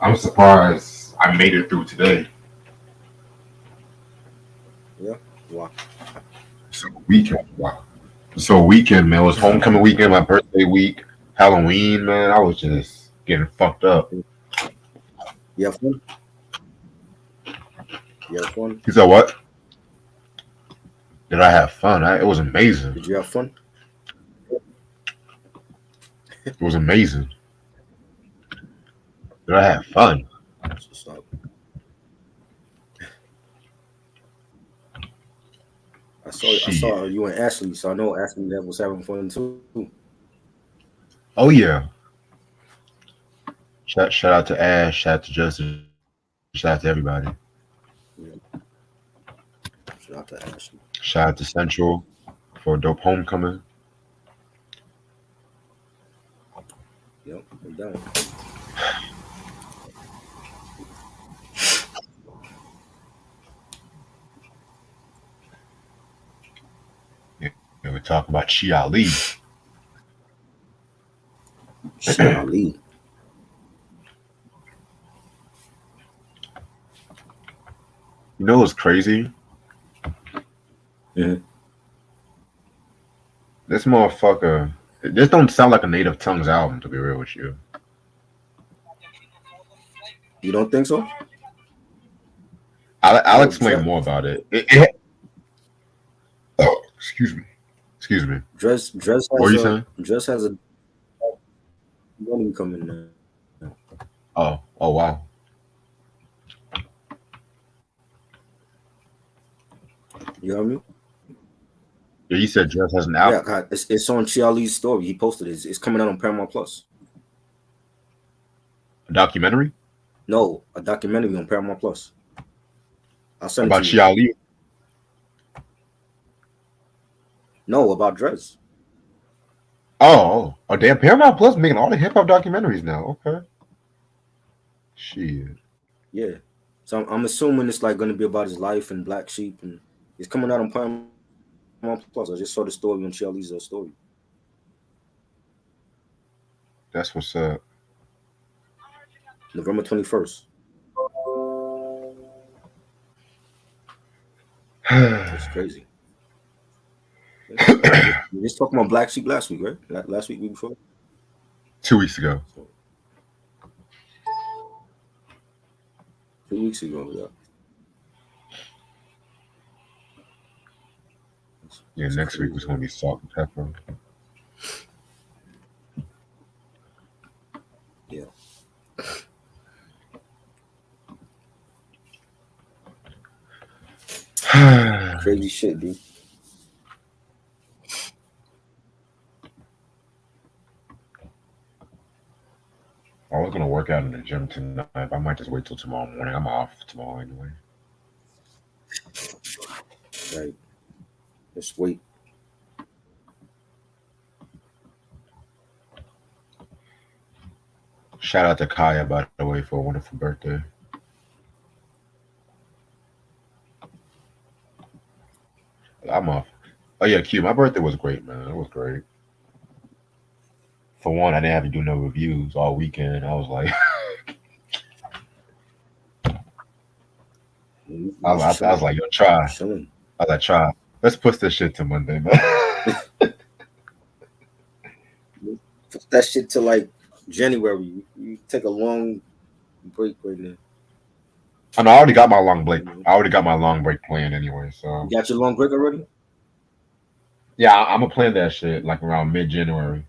I'm surprised I made it through today. Yeah. Wow. So weekend, wow. So weekend, man. It was homecoming weekend, my birthday week, Halloween, man. I was just getting fucked up. You have fun? You have fun? He said, "What? Did I have fun? It was amazing. Did you have fun? It was amazing. Did I have fun? So stop. I Shit. saw you and Ashley, so I know Ashley that was having fun too. Oh yeah. Shout out to Ash. Shout out to Justin. Shout out to everybody. Yeah. Shout out to Ashley. Shout out to Central for a dope homecoming. Yep, I'm down. Yeah, we're talking about Chia Lee. Shit, Ali. You know what's crazy? Mm-hmm. This motherfucker. This don't sound like a Native Tongues album, to be real with you. You don't think so? I'll Yo, explain more about it. Oh, excuse me. Excuse me. What are you saying? Dress has a money coming now. Oh, wow. You know what I mean? Yeah, you said Dress has an Yeah, album, God, it's on Chi Ali's story. He posted it. It's coming out on Paramount Plus. a documentary No, a documentary on Paramount Plus. I'll send it about to you. Chia Lee. No, about Dress. Oh, damn! Paramount Plus making all the hip hop documentaries now. Okay, shit. Yeah. So I'm assuming it's like going to be about his life and Black Sheep, and it's coming out on Paramount Plus. I just saw the story on Chi Ali's story. That's what's up. November 21st. It's crazy. We just talking about Black Sheep last week, right? Last week, week before. 2 weeks ago. So 2 weeks ago, yeah. Yeah, It's next week crazy. was gonna be Salt and Pepper. Yeah. Crazy shit, dude. I was gonna work out in the gym tonight, but I might just wait till tomorrow morning. I'm off tomorrow anyway. Right. Just wait. Shout out to Kaya, by the way, for a wonderful birthday. I'm off. Oh yeah, Q. My birthday was great, man. It was great. For one, I didn't have to do no reviews all weekend. I was like, You just I was chilling. like, yo, try. Chilling. I was like, try. Let's push this shit to Monday, man. Put that shit to like January. You take a long break right now. I know I already got my long break. You know? I already got my long break planned anyway. You So got your long break already? yeah, I'm gonna plan that shit like around mid-January.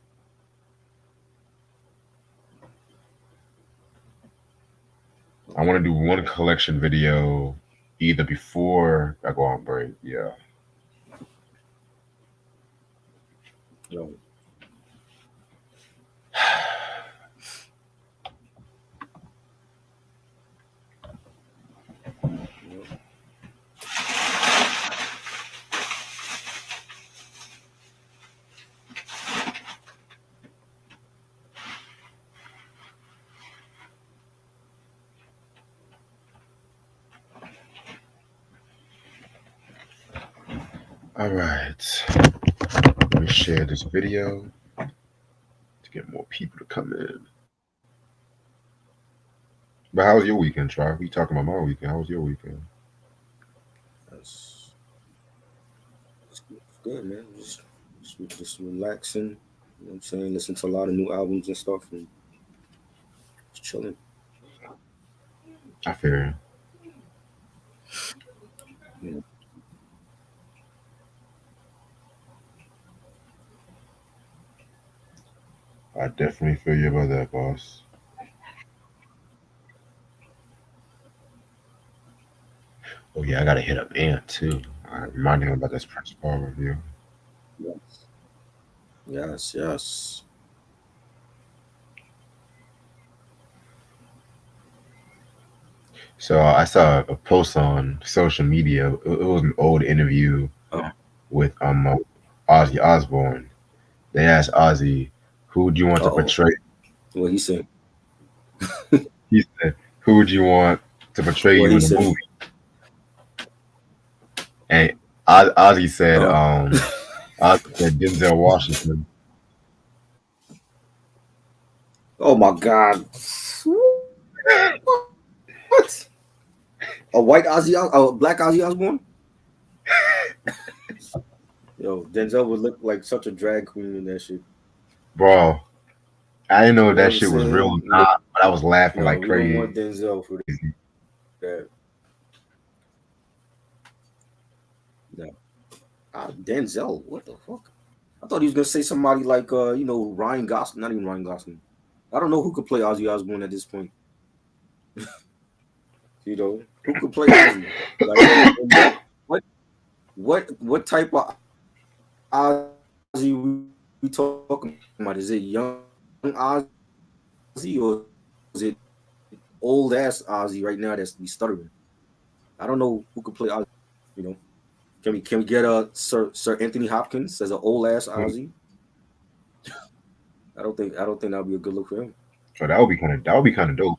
I want to do one collection video either before I go on break. Yeah. No. No. All right. Let me share this video to get more people to come in. But how was your weekend, Try? We talking about my weekend. How was your weekend? That's it's good, man. Just relaxing. You know what I'm saying? Listen to a lot of new albums and stuff, and just chilling. I fear You know. I definitely feel you about that, boss. Oh yeah, I gotta hit up Ant too. I remind him about this Prince Paul review. Yes, yes, yes. So I saw a post on social media. It was an old interview Oh, with Ozzy Osbourne. They asked Ozzy, "Who do you want to oh. portray?" What he said? He said, "Who would you want to portray What you he in the said? movie?" And Ozzy said, Uh, Ozzy said Denzel Washington. oh my God! What? A white a black Ozzy Osbourne? Yo, Denzel would look like such a drag queen in that shit. Bro, I didn't know You if know what that I'm shit was real or saying? not, but I was laughing No, like we don't crazy. want Denzel for that. No. Denzel, what the fuck? I thought he was gonna say somebody like Ryan Gosling, not even Ryan Gosling. I don't know who could play Ozzy Osbourne at this point. You know, who could play Ozzy? Like, and what type of Ozzy we talking about? Is it young Ozzy or is it old ass Ozzy right now that's be stuttering? I don't know who could play Ozzy. You know, can we get a Sir Anthony Hopkins as an old ass Ozzy? I don't think that'll be a good look for him. So that would be kind of dope.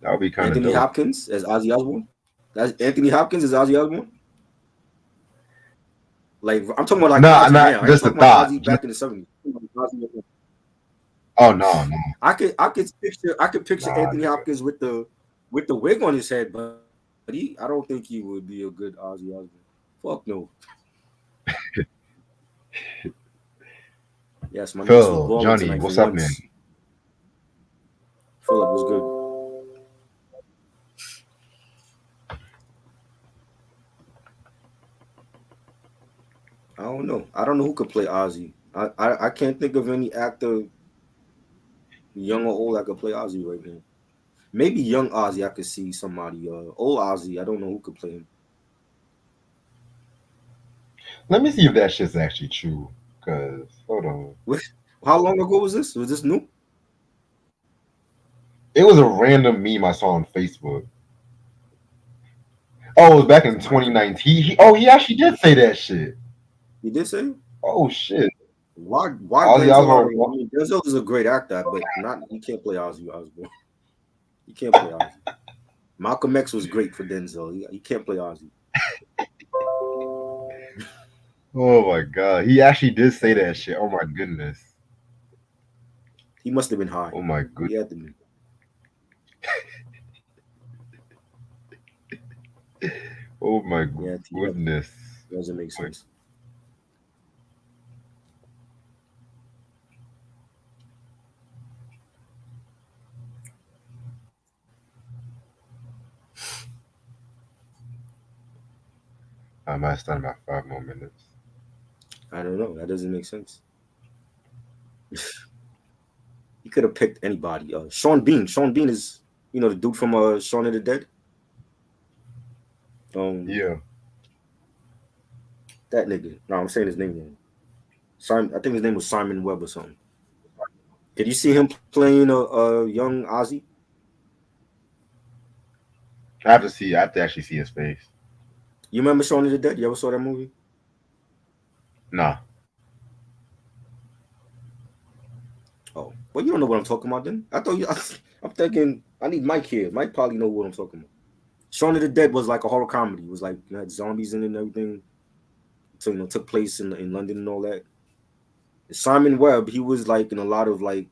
That would be kind of Anthony dope. Hopkins as Ozzy Osbourne. That's Anthony Hopkins as Ozzy Osbourne. Like I'm talking about like Nah, Ozzy not now. I ain't just a talking about thought. Ozzy Just back in the '70s. oh no, no, I could picture nah, Anthony nigga. Hopkins with the wig on his head, but I don't think he would be a good Ozzy Osbourne. Fuck no. Yes, my Knicks was Phil, balling Johnny, tonight for what's up, man? once. Philip was good. I don't know. I don't know who could play Ozzy. I can't think of any actor, young or old, that could play Ozzy right now. Maybe young Ozzy, I could see somebody. Old Ozzy, I don't know who could play him. Let me see if that shit's actually true. Cause hold on, What? How long ago was this? Was this new? it was a random meme I saw on Facebook. Oh, it was back in Somebody could. 2019. He actually did say that shit. You did say it? Oh shit, Why Ozzy Denzel? I Osbourne. don't know. I mean, Denzel is a great actor, but not he can't play Ozzy Osbourne. He can't play Ozzy. Malcolm X was great for Denzel. He can't play Ozzy. Oh my god, he actually did say that shit. Oh my goodness. He must have been high. Oh my He good. had to be. Oh my He had to be. goodness. Doesn't make Like, sense. I might stand about 5 more minutes. I don't know. That doesn't make sense. He could have picked anybody. Sean Bean. Sean Bean is the dude from Shaun of the Dead. Um, Yeah, that nigga. No, I'm saying his name wrong. Simon. I think his name was Simon Webb or something. Did you see him playing a young Ozzy? I have to see. I have to actually see his face. You remember Shaun of the Dead? You ever saw that movie? Nah, Oh, well, you don't know what I'm talking about then. I thought you. I'm thinking I need Mike here. Mike probably know what I'm talking about. Shaun of the Dead was like a horror comedy. It was like had zombies in it and everything. So took place in London and all that. Simon Webb, he was like in a lot of like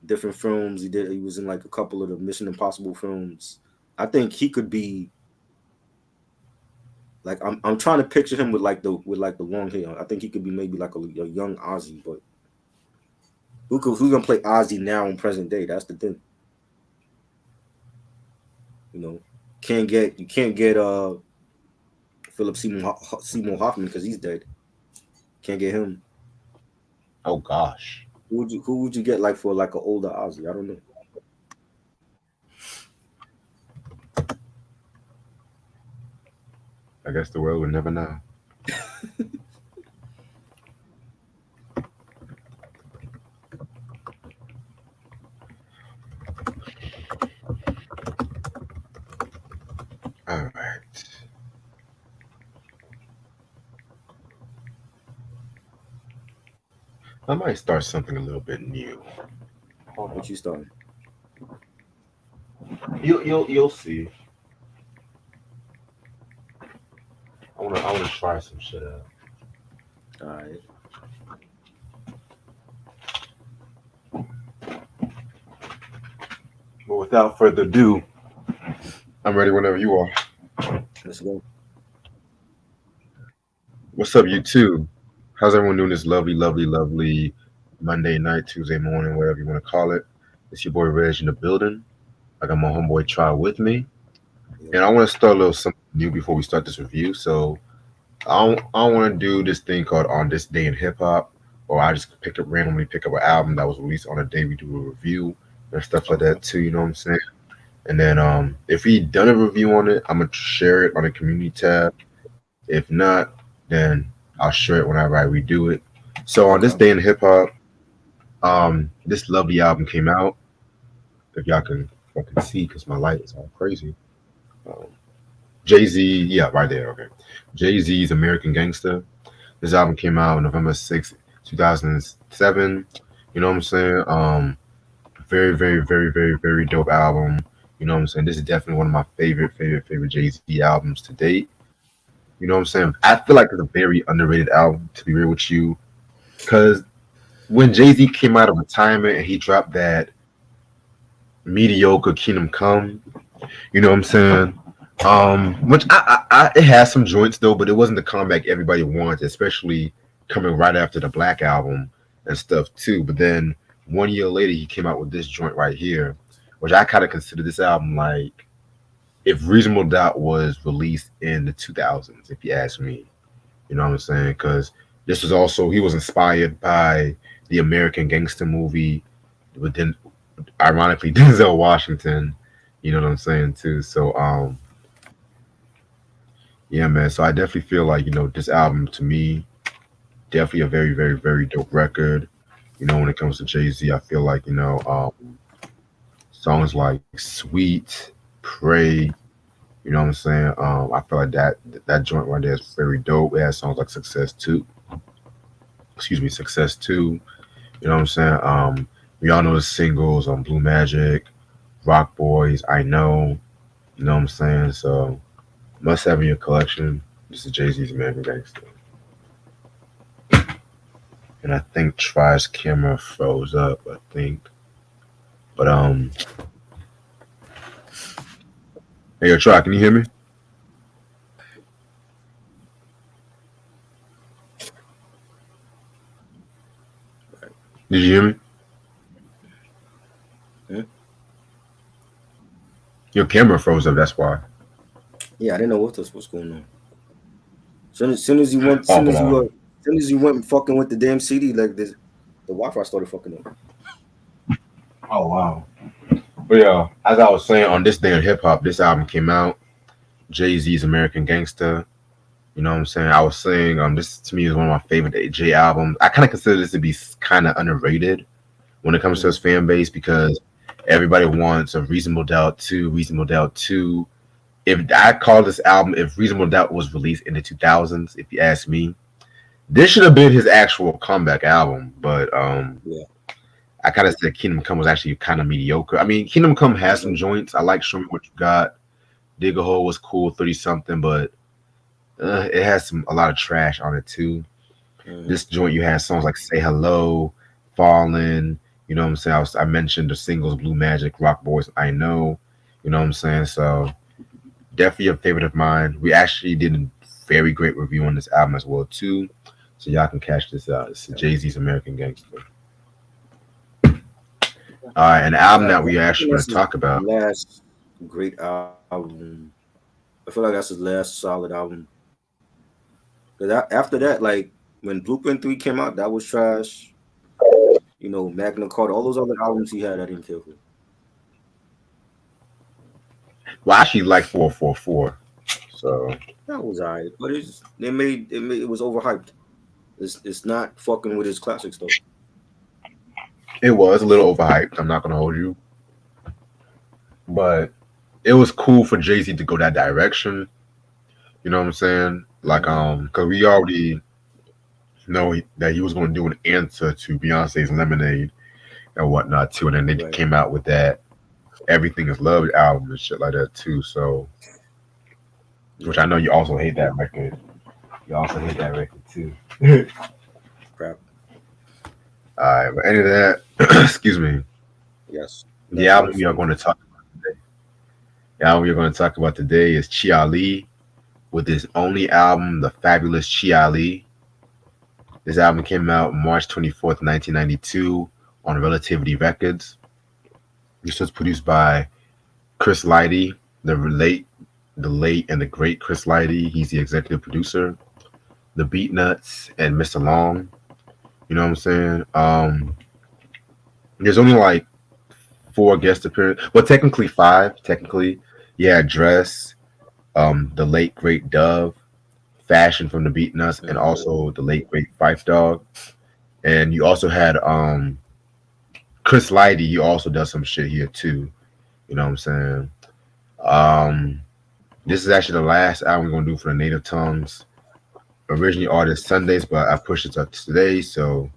different films. He was in like a couple of the Mission Impossible films. I think he could be like I'm trying to picture him with like the long hair. I think he could be maybe like a young Ozzy, but who's gonna play Ozzy now in present day? That's the thing. You know, you can't get Philip Seymour Hoffman because he's dead. Can't get him. Oh gosh. Who would you get like for like an older Ozzy? I don't know. I guess the world would never know. All right. I might start something a little bit new. What you starting? You'll see. I wanna try some shit out. All right. But without further ado, I'm ready whenever you are. Let's go. What's up, you two? How's everyone doing this lovely Monday night, Tuesday morning, whatever you want to call it? It's your boy Reg in the building. I got my homeboy Try with me. And I want to start a little something new before we start this review. So I don't want to do this thing called On This Day in Hip Hop, or I just randomly pick up an album that was released on a day we do a review and stuff like that too. You know what I'm saying? And then if we done a review on it, I'm gonna share it on the community tab. If not, then I'll share it whenever I redo it. So on this day in hip hop, this lovely album came out. If y'all can fucking see, because my light is all crazy. Um, Jay-Z, yeah, right there. Okay, Jay-Z's American Gangster. This album came out November 6th, 2007. You know what I'm saying? Very dope album. You know what I'm saying? This is definitely one of my favorite Jay-Z albums to date. You know what I'm saying? I feel like it's a very underrated album, to be real with you. Because when Jay-Z came out of retirement and he dropped that mediocre Kingdom Come, you know what I'm saying? Which it has some joints though, but it wasn't the comeback everybody wanted, especially coming right after the Black album and stuff too. But then 1 year later, he came out with this joint right here, which I kind of consider this album like if Reasonable Doubt was released in the 2000s, if you ask me. You know what I'm saying? Because this was also, he was inspired by the American Gangster movie, but then ironically Denzel Washington. You know what I'm saying too. So yeah, man. So I definitely feel like, this album to me, definitely a very dope record. When it comes to Jay-Z, I feel like, songs like Sweet, Pray, you know what I'm saying? I feel like that joint right there is very dope. It has songs like Success 2. Success 2. You know what I'm saying? We all know the singles on Blue Magic, Rock Boys, I Know. You know what I'm saying? So must have in your collection. This is Jay-Z's American Gangster. And I think Try's camera froze up, I think. But hey, yo, Try, can you hear me? Did you hear me? Yeah. Your camera froze up, that's why. Yeah, I didn't know what was going on. Soon as you went fucking with the damn CD, like this, the Wi-Fi started fucking up. Oh wow. But yeah, as I was saying, on this day in hip hop, this album came out. Jay-Z's American Gangster. You know what I'm saying? I was saying, this to me is one of my favorite Jay albums. I kind of consider this to be kind of underrated when it comes to his fan base because everybody wants a Reasonable Doubt 2, Reasonable Doubt 2. If I call this album, if Reasonable Doubt was released in the 2000s, if you ask me, this should have been his actual comeback album. But I kind of said Kingdom Come was actually kind of mediocre. I mean, Kingdom Come has some joints. I like Show Me What You Got. Dig a Hole was cool, 30 something, but it has a lot of trash on it too. This joint, you had songs like Say Hello, Fallen, You know what I'm saying? I mentioned the singles Blue Magic, Rock Boys, I Know. You know what I'm saying? So definitely a favorite of mine. We actually did a very great review on this album as well too. So y'all can catch this out. It's Jay-Z's American Gangster. All right, an album that we I think actually going that's to his talk about. last great album. I feel like that's his last solid album. Cause after that, like when Blueprint 3 came out, that was trash. Magna Carta, all those other albums he had, I didn't care for. Well, I actually like 444. So That was alright, but it was overhyped. It's not fucking with his classics though. it was a little overhyped. I'm not going to hold you. But it was cool for Jay-Z to go that direction. You know what I'm saying? Like, Mhm. because we already know that he was going to do an answer to Beyonce's Lemonade and whatnot too, and then they Right. came out with that Everything Is Love album and shit like that too. So, which I Yeah. know you also hate that record. You also hate that record too. Crap. All right, but any of that, excuse me. Yes. The That's album right we are for going me. to talk about today. The album we are going to talk about today is Chia Lee with his only album, The Fabulous Chia Lee. This album came out March 24th, 1992 on Relativity Records. This was produced by Chris Lighty, the late and the great Chris Lighty. He's the executive producer. The Beat Nuts and Mr. Long. You know what I'm saying? There's only like four guest appearances. Well, technically five. Technically, yeah, Dress, the late great Dove, Fashion from the Beat Nuts, and Mhm. also the late great Fife Dog. And you also had Chris Lighty. He also does some shit here too. You know what I'm saying? Um, this is actually the last album we're gonna do for the Native Tongues. Originally Artist Sundays, but I pushed it to today, so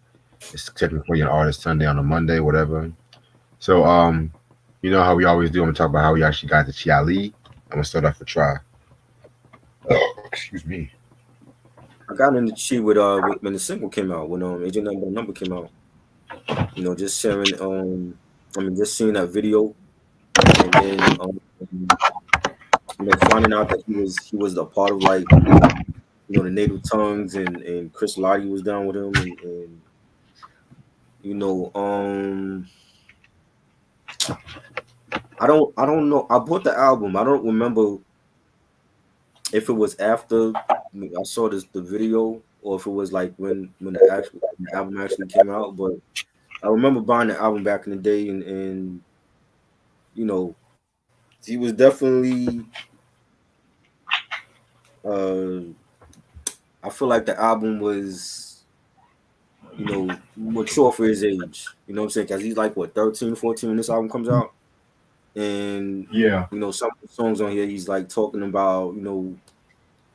it's technically an Artist Sunday on a Monday, whatever. So you know how we always do. I'm gonna talk about how we actually got to Chia Lee. I'm gonna start off with Try. Oh, excuse me. I got into Chi when the single came out, when Agent Number came out. Just sharing just seeing that video, and then finding out that he was a part of, like, the Native Tongues, and Chris Lottie was down with him, and you know I don't know. I bought the album. I don't remember if it was after I saw the video, or if it was like when the album actually came out. But I remember buying the album back in the day, and you know he was definitely. Uh, I feel like the album was, mature for his age. You know what I'm saying? Because he's like, what, 13, 14 when this album comes out. And, Yeah. some of the songs on here, he's like talking about,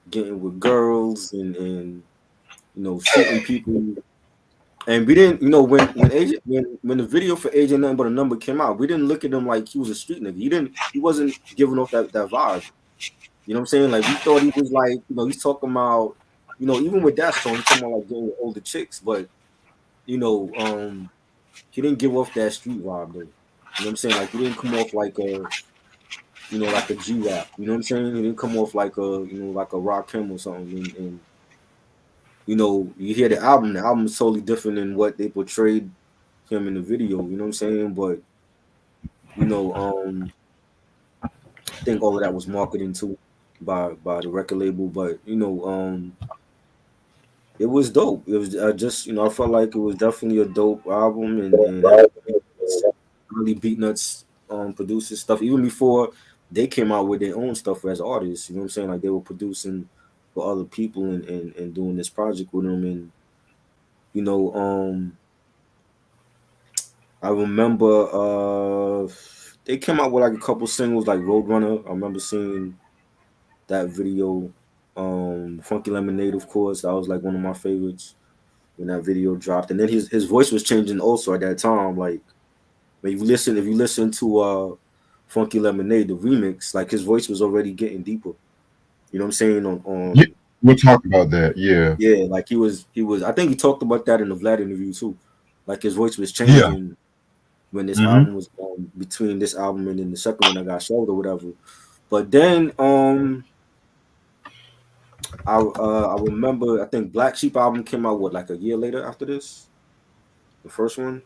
getting with girls, and shooting people. And we didn't, when the video for Agent Nothing But a Number came out, we didn't look at him like he was a street nigga. He wasn't giving off that vibe. You know what I'm saying? Like, we thought he was like, he's talking about, even with that song, he's talking about like getting with older chicks, but you know, he didn't give off that street vibe though. You know what I'm saying? Like, he didn't come off like like a G rap. You know what I'm saying? He didn't come off like like a Rakim or something. And you hear the album is totally different than what they portrayed him in the video. You know what I'm saying? But you know, I think all of that was marketed to by the record label. But it was dope. It was just I felt like it was definitely a dope album, and really Beatnuts produces stuff even before they came out with their own stuff as artists. You know what I'm saying? Like, they were producing for other people, and doing this project with them. And you know, I remember they came out with like a couple singles like Roadrunner. I remember seeing that video. Funky Lemonade, of course, that was like one of my favorites when that video dropped. And then his voice was changing also at that time. Like, if you listen to Funky Lemonade, the remix, like, his voice was already getting deeper. You know what I'm saying? Yeah, we'll talk about that. Yeah. Yeah, like he was I think he talked about that in the Vlad interview too. Like, his voice was Yeah. changing. when this Mm-hmm. album was between this album and then the second one I got sold or whatever. But then I remember I think Black Sheep album came out like a year later after this, the first one.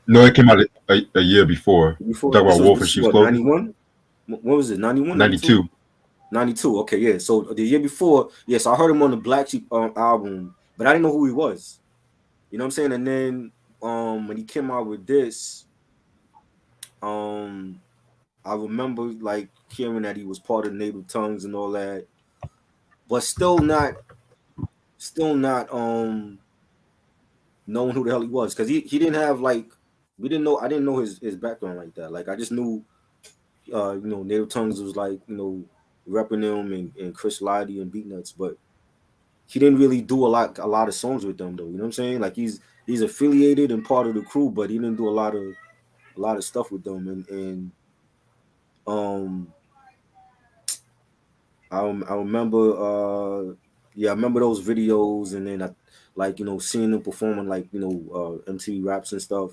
No, it came out a year before. You Before talk about Wolf this and is Sheep's what, Clothing? 91? What was it, 91, 92? 92. 92. Okay, yeah. So the year before, yes, I heard him on the Black Sheep album, but I didn't know who he was. You know what I'm saying? And then when he came out with this, I remember like hearing that he was part of Native Tongues and all that, but still not knowing who the hell he was, because he didn't have like we didn't know I didn't know his background like that. Like I just knew Native Tongues was like repping him and Chris Lighty and Beatnuts, but he didn't really do a lot of songs with them though. You know what I'm saying? Like he's affiliated and part of the crew, but he didn't do a lot of stuff with them. And um I remember I remember those videos, and then I like seeing them performing like MTV Raps and stuff.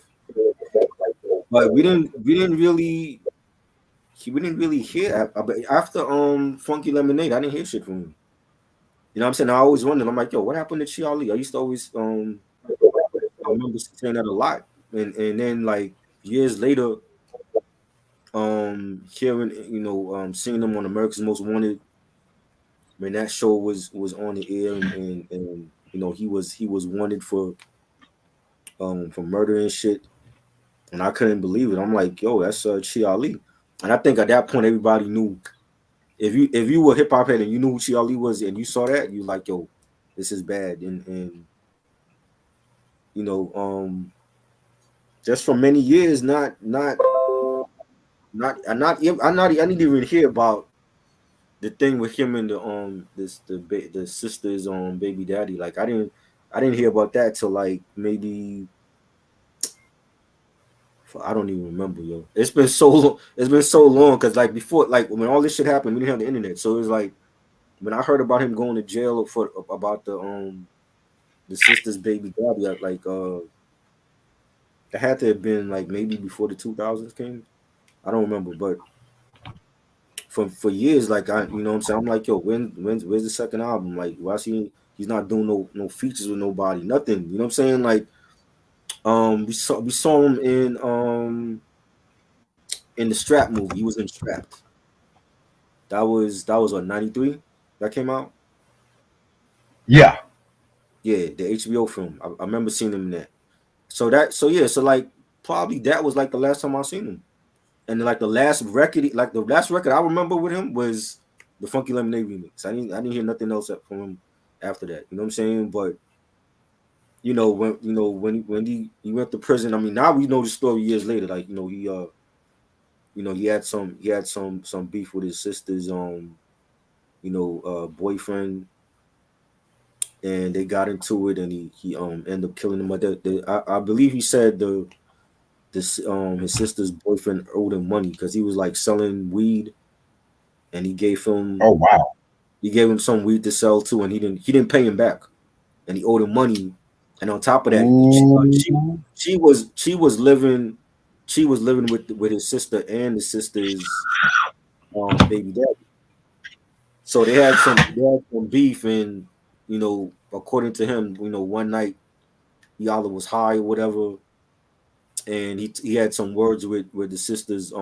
But we didn't really hear after Funky Lemonade. I didn't hear shit from him. You know what I'm saying? I always wondered. I'm like, yo, what happened to Chia Lee? I used to always I remember saying that a lot. And then like years later, hearing seeing them on America's Most Wanted when that show was on the air, and he was wanted for murder and shit, and I couldn't believe it. I'm like, yo, that's Chia Lee. And I think at that point everybody knew, if you were hip hop head and you knew who Chia Lee was and you saw that, you like, yo, this is bad. And you know, just for many years, I didn't even hear about the thing with him and the sister's baby daddy. Like I didn't hear about that till like maybe I don't even remember, yo. It's been so long. It's been so long because like before, like when all this shit happened, we didn't have the internet, so it was like when I heard about him going to jail for about the sister's baby daddy, like it had to have been like maybe before the 2000s came. I don't remember, but for years, like you know what I'm saying, I'm like, yo, where's the second album? Like, why is he's not doing no features with nobody, nothing. You know what I'm saying? Like, we saw him in the Strap movie. He was in Strapped. That was what, 93 that came out. Yeah. Yeah, the HBO film. I remember seeing him in that. So like probably that was like the last time I seen him. And like the last record I remember with him was the Funky Lemonade remix. I didn't hear nothing else from him after that. You know what I'm saying? But when he went to prison, I mean, now we know the story years later. Like he had some beef with his sister's boyfriend, and they got into it, and he ended up killing him. But I believe he said his sister's boyfriend owed him money because he was like selling weed, and Oh wow. he gave him some weed to sell too, and he didn't pay him back, and he owed him money. And on top of that, Ooh. she was living with his sister and his sister's baby daddy. So they had some beef, and according to him, one night he either was high or whatever, and he had some words with the sister's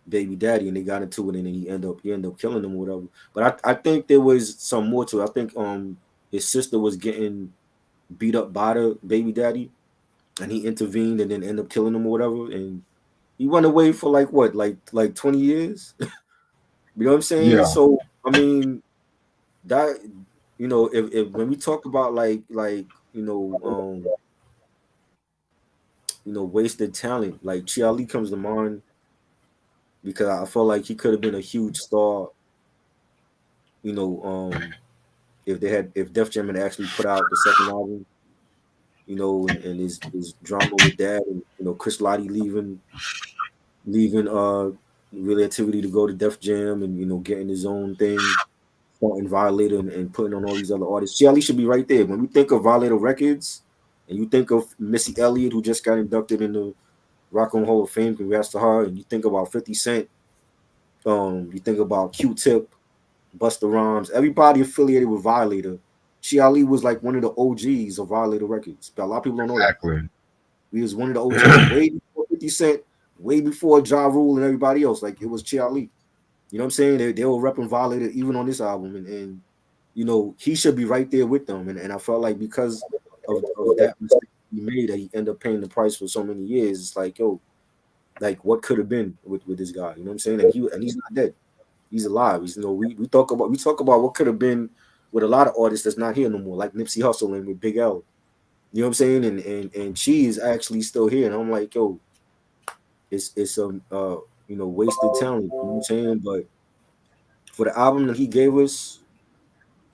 baby daddy, and they got into it, and then he ended up killing him or whatever. But I think there was some more to it. I think his sister was getting beat up by the baby daddy, and he intervened and then ended up killing him or whatever. And he went away for like what, like 20 years. You know what I'm saying? Yeah. So I mean that if when we talk about like wasted talent, like Chia Lee comes to mind because I felt like he could have been a huge star. You know, if Def Jam had actually put out the second album, and his drama with that, and Chris Lighty leaving Relativity to go to Def Jam, and getting his own thing, starting Violator and putting on all these other artists. Chia Lee should be right there. When we think of Violator Records, and you think of Missy Elliott, who just got inducted in the Rock and Roll Hall of Fame. Congrats to her. And you think about 50 Cent. You think about Q-Tip, Busta Rhymes, everybody affiliated with Violator. Chi Ali was like one of the OGs of Violator Records. But a lot of people don't know that. Exactly. He was one of the OGs way before 50 Cent, way before Ja Rule and everybody else. Like it was Chi Ali. You know what I'm saying? They were repping Violator even on this album. And you know, he should be right there with them. And I felt like because of that mistake he made, that he ended up paying the price for so many years. It's like, yo, like what could have been with this guy? You know what I'm saying? And he's not dead. He's alive. He's, you know, we talk about what could have been with a lot of artists that's not here no more, like Nipsey Hussle and with Big L. You know what I'm saying? And she is actually still here. And I'm like, yo, it's you know, wasted talent. You know what I'm saying? But for the album that he gave us,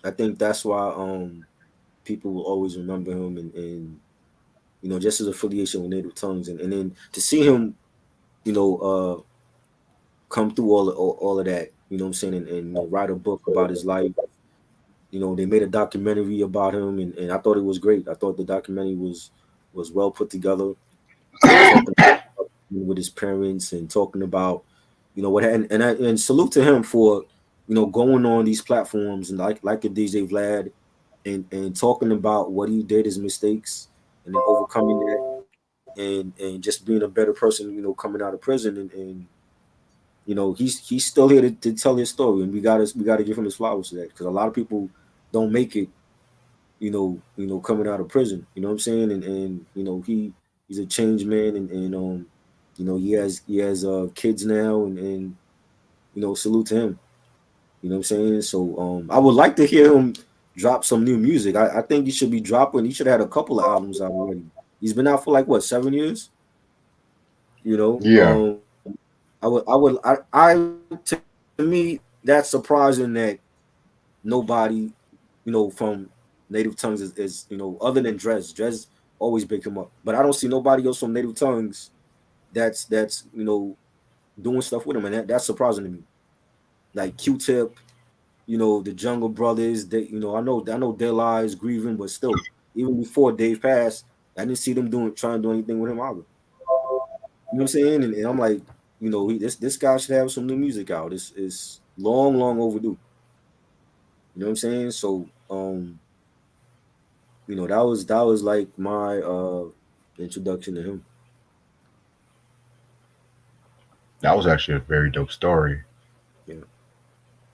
I think that's why people will always remember him and you know, just his affiliation with Native Tongues and then to see him, you know, come through all of that, you know what I'm saying, and you know, write a book about his life. You know, they made a documentary about him and I thought it was great. I thought the documentary was well put together. Talking with his parents and talking about, you know, what and salute to him for, you know, going on these platforms and like a DJ Vlad and talking about what he did, his mistakes, and then overcoming that and just being a better person, you know, coming out of prison and you know, he's still here to tell his story, and we gotta give him his flowers for that because a lot of people don't make it, you know, coming out of prison. You know what I'm saying? And you know, he's a changed man, and you know, he has kids now, and you know, salute to him. You know what I'm saying? So I would like to hear him drop some new music. I think he should be dropping. He should have had a couple of albums out already. He's been out for like what 7 years. You know, Yeah. to me that's surprising that nobody, you know, from Native Tongues is you know, other than Dres always pick him up, but I don't see nobody else from Native Tongues that's you know, doing stuff with him, and that's surprising to me. Like Q-Tip, you know, the Jungle Brothers, they, you know, I know Daylight is grieving, but still, even before Dave passed, I didn't see them trying to do anything with him either. You know what I'm saying? And I'm like, you know, this guy should have some new music out. It's long overdue. You know what I'm saying? So you know, that was like my introduction to him. That was actually a very dope story. Yeah.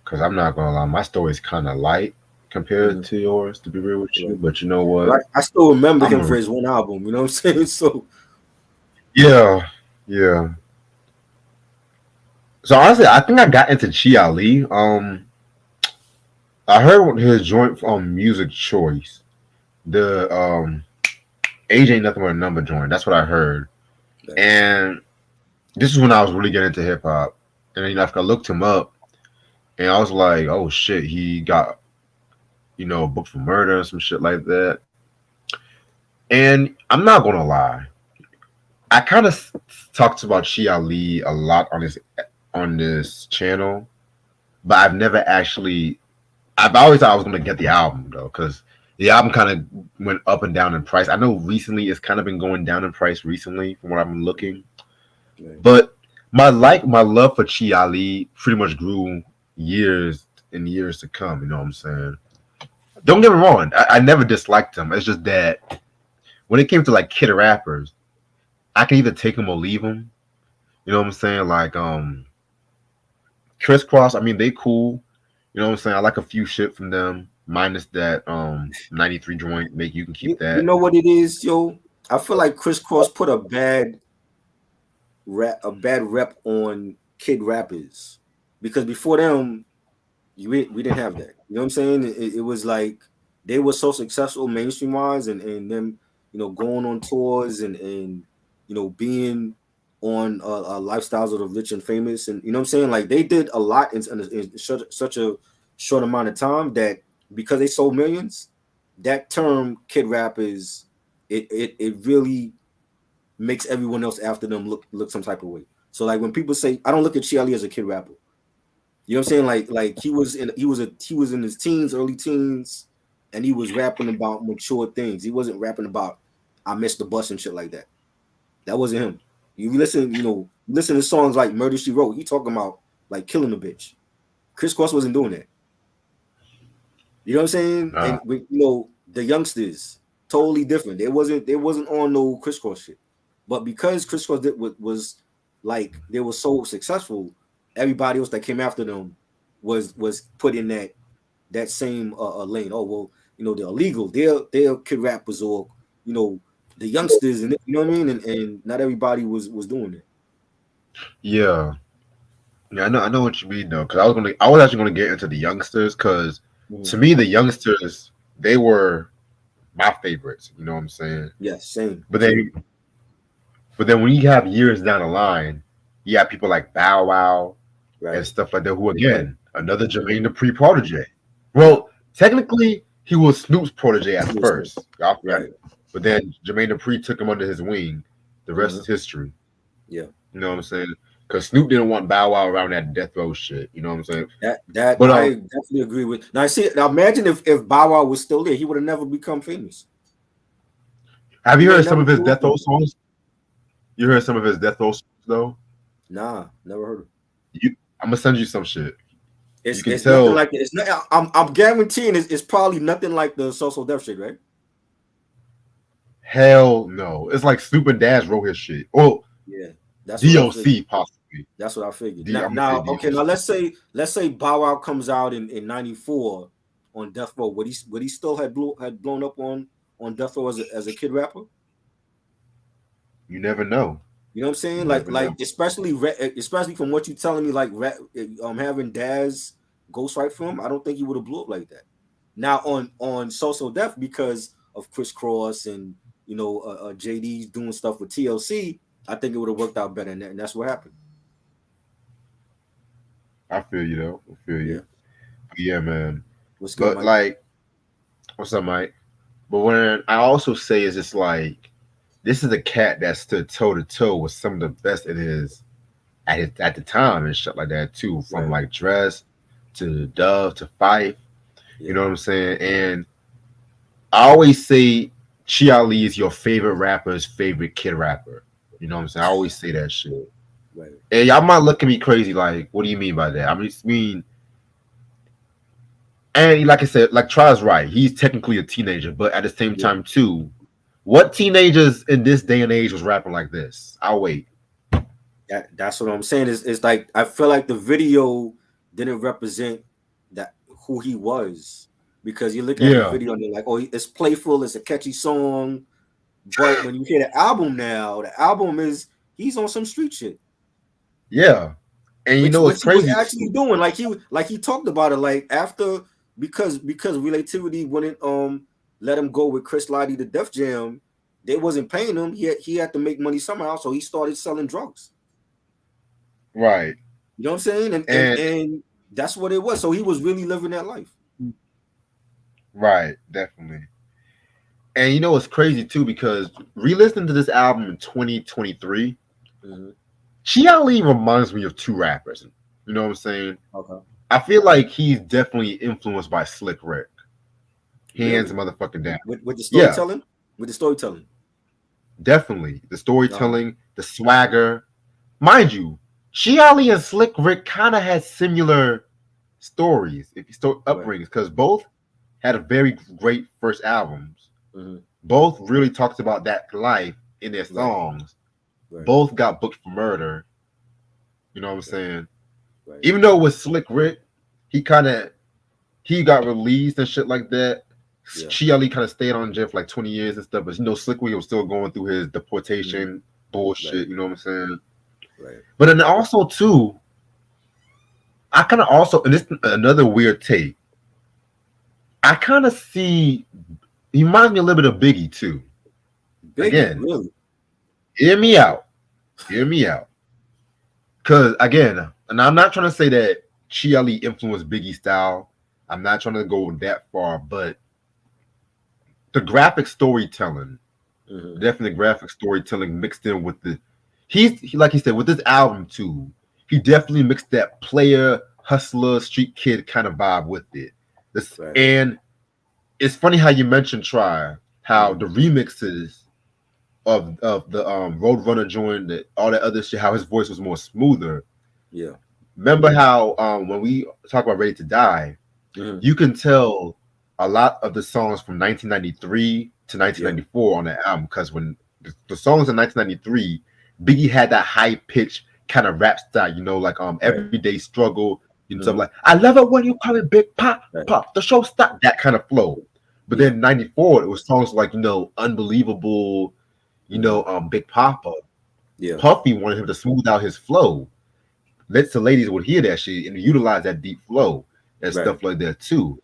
Because I'm not gonna lie, my story is kind of light compared Mhm. to yours, to be real with you. Right. But you know what? But I still remember I'm him for a his one album, you know what I'm saying? So yeah, yeah. So honestly, I think I got into Chi Ali. I heard his joint on Music Choice. The age ain't nothing but a number joint. That's what I heard. And this is when I was really getting into hip hop. And then, you know, I looked him up, and I was like, oh shit, he got, you know, booked for murder and some shit like that. And I'm not gonna lie, I kind of talked about Chi Ali a lot on this channel, but I've never actually. I've always thought I was gonna get the album though, because the album kind of went up and down in price. I know recently it's kind of been going down in price recently from what I'm looking, right. but my love for Chi Ali pretty much grew years and years to come. You know what I'm saying? Don't get me wrong, I never disliked him. It's just that when it came to like kid rappers, I can either take him or leave him. You know what I'm saying? Like Crisscross, I mean they cool. You know what I'm saying? I like a few shit from them, minus that 93 joint. Make you can keep You that. know what it is, yo? I feel like Chris Cross put a bad rep on kid rappers because before them, we didn't have that. You know what I'm saying? It was like they were so successful mainstream wise, and them, you know, going on tours and you know, being on lifestyles of the rich and famous, and you know what I'm saying? Like they did a lot in such a short amount of time that because they sold millions, that term kid rap is it really makes everyone else after them look some type of way. So like when people say, I don't look at Chi as a kid rapper. You know what I'm saying? Like he was in his teens, early teens, and he was rapping about mature things. He wasn't rapping about I missed the bus and shit like that. That wasn't him. You listen, listen to songs like Murder She Wrote. He talking about like killing a bitch. Chris Cross wasn't doing that. You know what I'm saying? And with, the youngsters, totally different. They wasn't on no Chris Cross shit. But because Chris Cross was like they were so successful, everybody else that came after them was put in that same lane. Oh well, they're illegal. They're kid rappers, or the youngsters, and you know what I mean. And not everybody was doing it. Yeah. Yeah, I know what you mean though, because I was actually gonna get into the youngsters, because to me the youngsters, they were my favorites. You know what I'm saying? Yeah, same. But then when you have years down the line, you have people like Bow Wow and stuff like that, who again another Jermaine Dupri protege. Well, technically he was Snoop's protege at first, right? But then Jermaine Dupri took him under his wing. The rest is history. Yeah, you know what I'm saying? Because Snoop didn't want Bow Wow around that death row shit. You know what I'm saying? But I definitely agree with. Now, imagine if Bow Wow was still there, he would have never become famous. Have you heard some of his death row songs? You heard some of his death row songs though? Nah, never heard of I'm gonna send you some shit. It's nothing like it. It's not. I'm guaranteeing it's probably nothing like the So Def shit, right? Hell no. It's like Snoop and Daz wrote his shit. Oh yeah, that's DOC possibly. That's what I figured. Now, let's say Bow Wow comes out in '94 on Death Row. Would he still had blown up on Death Row as a kid rapper? You never know. You know what I'm saying? Especially from what you're telling me, like having Daz ghostwrite for him, I don't think he would have blew up like that. Now on So Def, because of Chris Cross and JD's doing stuff with TLC, I think it would have worked out better, and that's what happened. I feel you though. I feel you. Yeah, man. What's good, Mike? Like, what's up, Mike? But when I also say is it's like, this is a cat that stood toe to toe with some of the best it is at the time and shit like that too. From like Dress to Dove to Fife. You know what I'm saying? And I always say Chi Ali is your favorite rapper's favorite kid rapper. You know what I'm saying? I always say that shit. Right. And y'all might look at me crazy, like, what do you mean by that? I mean, and like I said, like Try's right. He's technically a teenager, but at the same time too, what teenagers in this day and age was rapping like this? I'll wait. That's what I'm saying. It's like I feel like the video didn't represent who he was, because you look at the video and you're like, oh, it's playful, it's a catchy song, but when you hear the album now, the album is he's on some street shit. Yeah, and you know what's crazy? He was actually doing like he talked about it, like after because Relativity wouldn't let him go with Chris Lighty to Def Jam, they wasn't paying him. He had to make money somehow, so he started selling drugs. Right. You know what I'm saying? And that's what it was. So he was really living that life. Right, definitely. And you know what's crazy too, because re-listening to this album in 2023, Chi Ali reminds me of two rappers. You know what I'm saying? Okay. I feel like he's definitely influenced by Slick Rick. Hands motherfucking down. With the storytelling? With the storytelling. Definitely. The storytelling, the swagger. Mind you, Chi Ali and Slick Rick kind of had similar stories, if you start upbringings, because both had a very great first albums. Both really talked about that life in their songs. Both got booked for murder. You know what I'm saying? Even though with Slick Rick, he got released and shit like that. Chi Ali kind of stayed on jail for like 20 years and stuff, but Slick Rick was still going through his deportation bullshit. You know what I'm saying? Right. But then also too, I kind of also, and this is another weird take, I kind of see, he reminds me a little bit of Biggie too. Biggie, again, really? Hear me out. Because again, and I'm not trying to say that Chi Ali influenced Biggie style. I'm not trying to go that far, but the graphic storytelling, definitely graphic storytelling mixed in with he like he said, with this album too, he definitely mixed that player, hustler, street kid kind of vibe with it. And it's funny how you mentioned how the remixes of the Roadrunner joined all that other shit, how his voice was more smoother. Yeah. Remember how when we talk about Ready to Die, you can tell a lot of the songs from 1993 to 1994 on that album, because when the songs in 1993, Biggie had that high pitch kind of rap style, like Everyday Struggle, stuff like I love it when you call it Big Pop, Pop, the show stop, that kind of flow. But then 94, it was songs like Unbelievable, Big Papa. Yeah. Puffy wanted him to smooth out his flow. Let the ladies would hear that shit and utilize that deep flow and stuff like that too.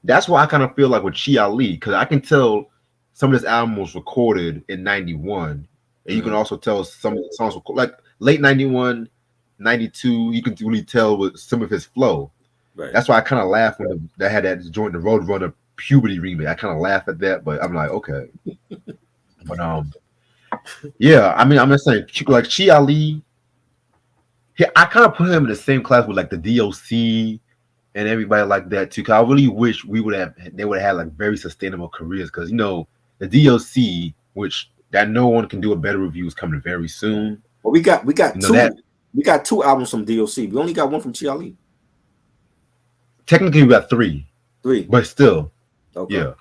That's why I kind of feel like with Chi Ali, because I can tell some of this album was recorded in 91. And you can also tell some of the songs were like late 91, 92, you can really tell with some of his flow. Right. That's why I kind of laugh when they had that joint, the Roadrunner Puberty remake. I kind of laugh at that, but I'm like, okay. But yeah, I mean, I'm just saying, like Chi Ali, I kind of put him in the same class with like the DOC and everybody like that too. Cause I really wish they would have had like very sustainable careers. Cause the DOC, which that no one can do a better review, is coming very soon. Well, we got two albums from DOC. We only got one from Chi Ali. Technically, we got three, but still, yeah.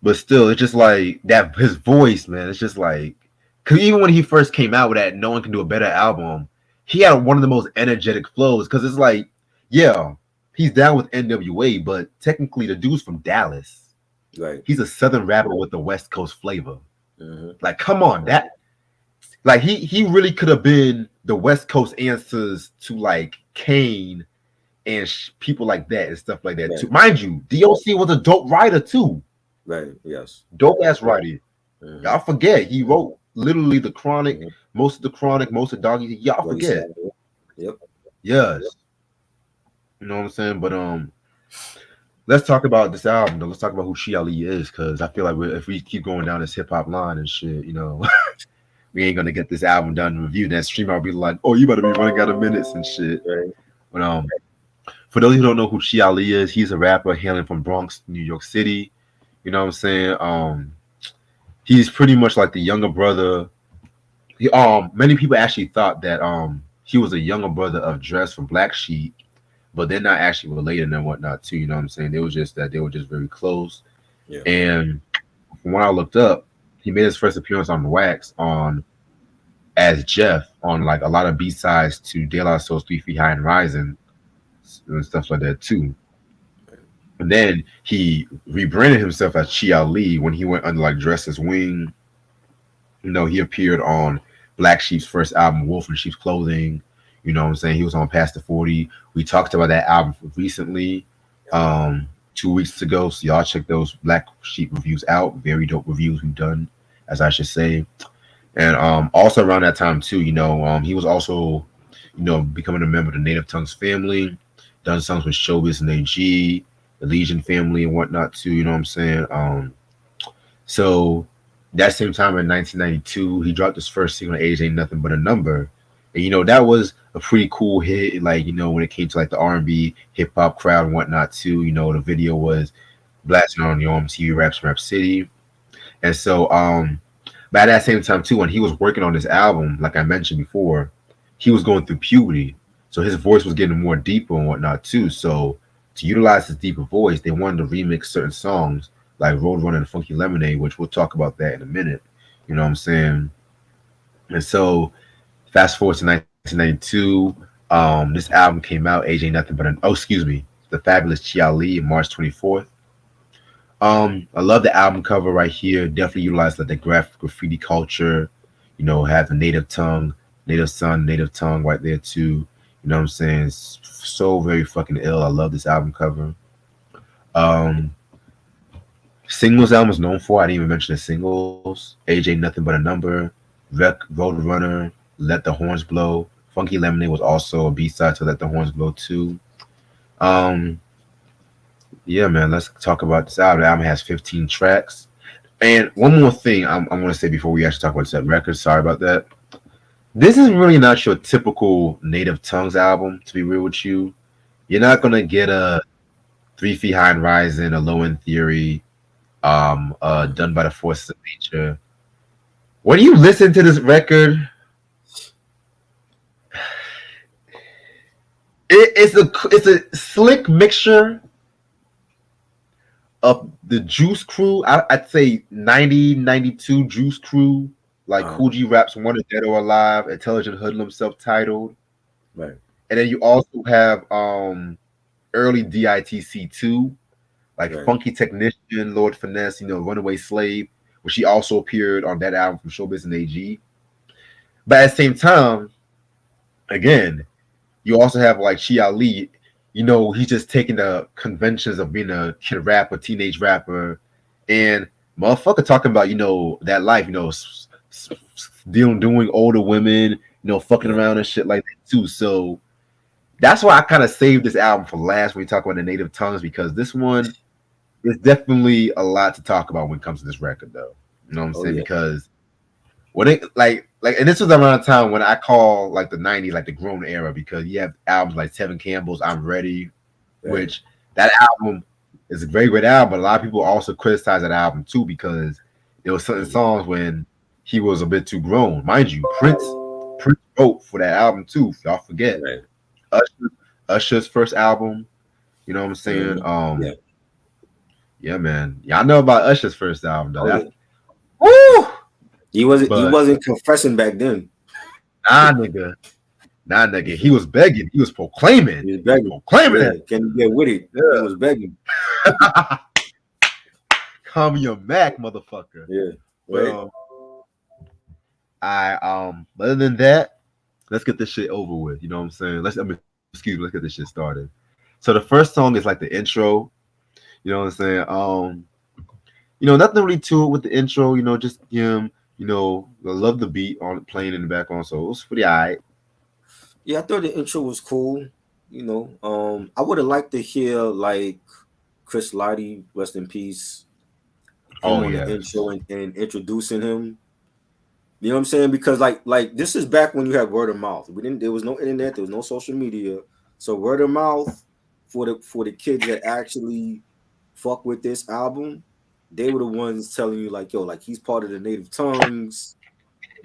But still, it's just like that. His voice, man, it's just like, cause even when he first came out with that, no one can do a better album. He had one of the most energetic flows. Cause it's like, yeah, he's down with NWA, but technically the dude's from Dallas. Right. He's a Southern rapper with the West Coast flavor. Like, come on, like he really could have been the West Coast answers to like Kane and people like that and stuff like that too. Mind you, DOC was a dope writer too. Right. Yes. Dope ass writer. Y'all forget he wrote literally the Chronic, most of the Chronic, most of Doggy. Y'all forget. Yep. Yes. You know what I'm saying? But let's talk about this album though. Let's talk about who Chi Ali is, because I feel like if we keep going down this hip hop line and shit, we ain't gonna get this album done and reviewed. That stream, I'll be like, oh, you better be running out of minutes and shit. Right. But for those who don't know who Chi Ali is, he's a rapper hailing from Bronx, New York City. You know what I'm saying? He's pretty much like the younger brother. Many people actually thought that he was a younger brother of Dress from Black Sheep, but they're not actually related and whatnot too. You know what I'm saying? They were just very close. Yeah. And from what I looked up, he made his first appearance on Wax as Jeff on like a lot of B-sides to De La Soul's 3 Feet High and Rising and stuff like that too. And then he rebranded himself as Chi Ali when he went under like Dress's wing. He appeared on Black Sheep's first album, Wolf in Sheep's Clothing. You know what I'm saying? He was on Past the 40. We talked about that album recently, 2 weeks ago. So y'all check those Black Sheep reviews out. Very dope reviews we've done, as I should say. And also around that time too, he was also, becoming a member of the Native Tongues family, done songs with Showbiz and AG, the Legion family and whatnot too. You know what I'm saying? So that same time in 1992, he dropped his first single, Age Ain't Nothing But a Number. And that was a pretty cool hit, like, when it came to like the R&B hip hop crowd and whatnot too. The video was blasting on MTV Raps from Rap City. And so but at that same time too, when he was working on this album, like I mentioned before, he was going through puberty. So his voice was getting more deeper and whatnot too. So to utilize his deeper voice, they wanted to remix certain songs like Roadrunner and Funky Lemonade, which we'll talk about that in a minute. You know what I'm saying? And so fast forward to 1992, this album came out, Age Ain't Nothing But The Fabulous Chi Ali, March 24th. I love the album cover right here. Definitely utilized like the graffiti culture, have the native tongue, native son, native tongue right there too. You know what I'm saying? It's so very fucking ill. I love this album cover. Singles album was known for, I didn't even mention the singles. Age Ain't Nothing But a Number, Roadrunner, Let the Horns Blow. Funky Lemonade was also a B-side to Let the Horns Blow too. Yeah, man, let's talk about this album. The album has 15 tracks. And one more thing I'm going to say before we actually talk about this record, sorry about that. This is really not your typical Native Tongues album, to be real with you. You're not going to get a 3 Feet High and Rising, a Low End Theory, done by the Forces of Nature. when you listen to this record, it's a slick mixture of the Juice Crew. I'd say 92 Juice Crew, like Cool G Rap's Wanted Dead or Alive, Intelligent Hoodlum self-titled. Right. And then you also have early DITC2, like Right. Funky Technician, Lord Finesse, Runaway Slave, which he also appeared on that album from Showbiz and AG. But at the same time, again, you also have like Chi Ali. He's just taking the conventions of being a kid rapper, teenage rapper, and motherfucker talking about that life, doing older women, fucking around and shit like that too. So that's why I kind of saved this album for last when we talk about the native tongues, because this one is definitely a lot to talk about when it comes to this record, though. You know what I'm saying? Yeah. Because when it and this was around the time when I call like the '90s like the grown era, because you have albums like Tevin Campbell's "I'm Ready," which that album is a very great album, but a lot of people also criticize that album too because there was certain songs when he was a bit too grown. Mind you, Prince wrote for that album too. If y'all forget, Usher's first album. You know what I'm saying? Yeah, man. Y'all know about Usher's first album, though. Woo! He wasn't confessing back then. Nah, nigga. He was begging. He was proclaiming. He was begging. Proclaiming. Can you get with it? Yeah. He was begging. Come your Mac, motherfucker. Yeah. Well, but other than that, let's get this shit over with. You know what I'm saying? Let's get this shit started. So the first song is like the intro. You know what I'm saying? Nothing really to it with the intro. Just him. I love the beat on playing in the background, so it was pretty alright. Yeah, I thought the intro was cool. I would have liked to hear like Chris Lighty, rest in peace, on the intro and introducing him. You know what I'm saying? Because like this is back when you had word of mouth. There was no internet, there was no social media, so word of mouth for the kids that actually fuck with this album. They were the ones telling you like, yo, like he's part of the Native Tongues.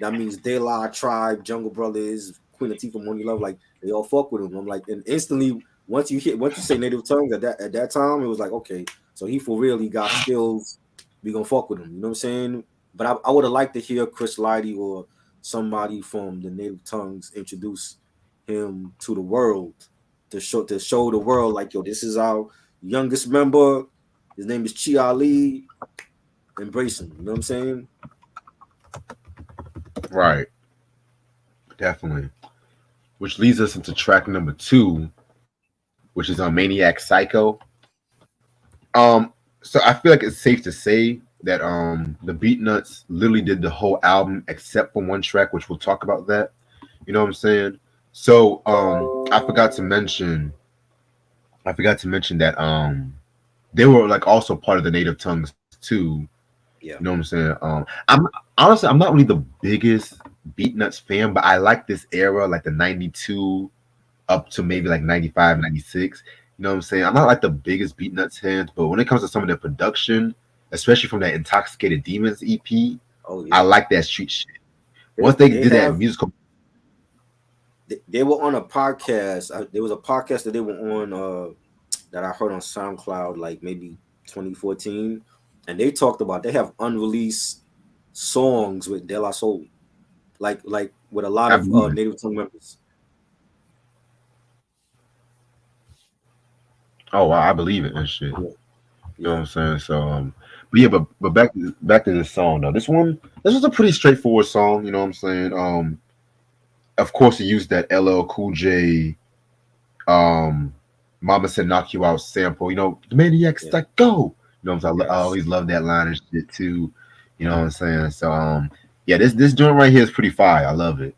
That means De La Tribe, Jungle Brothers, Queen Latifah, Money Love, like they all fuck with him. I'm like, and instantly once you say Native Tongues at that time, it was like, okay, so he for real, he got skills. We gonna fuck with him. You know what I'm saying? But I would have liked to hear Chris Lighty or somebody from the Native Tongues introduce him to the world to show the world like, yo, this is our youngest member. His name is Chi Ali. Embrace him. You know what I'm saying? Right. Definitely. Which leads us into track number 2, which is on Maniac Psycho. So I feel like it's safe to say that the Beatnuts literally did the whole album except for one track, which we'll talk about that. You know what I'm saying? So I forgot to mention that they were like also part of the Native Tongues too. Yeah. You know what I'm saying? I'm not really the biggest Beatnuts fan, but I like this era, like the 92 up to maybe like 95, 96. You know what I'm saying? I'm not like the biggest Beatnuts fan, but when it comes to some of their production, especially from that Intoxicated Demons EP, I like that street shit. Once they did that musical, they were on a podcast. There was a podcast that they were on that I heard on SoundCloud, like maybe 2014, and they talked about they have unreleased songs with De La Soul, like with a lot of Native Tongue members. Oh wow, I believe it and shit. Yeah. You know what I'm saying? So but yeah, but back to this song though. This was a pretty straightforward song, you know what I'm saying? Of course he used that LL Cool J Mama Said Knock You Out sample, the Maniac Psycho. You know what I'm saying? I always love that line and shit too. You know what I'm saying? So yeah, this joint right here is pretty fire. I love it.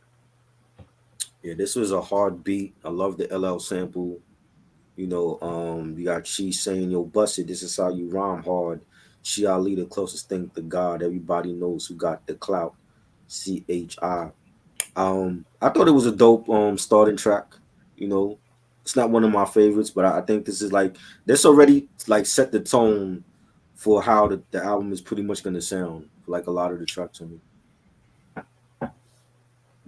Yeah, this was a hard beat. I love the LL sample. You got Chi saying, yo, bust it. This is how you rhyme hard. Chi Ali, the closest thing to God. Everybody knows who got the clout. CHI. I thought it was a dope starting track. It's not one of my favorites, but I think this is like this already like set the tone for how the album is pretty much gonna sound, like a lot of the tracks on it.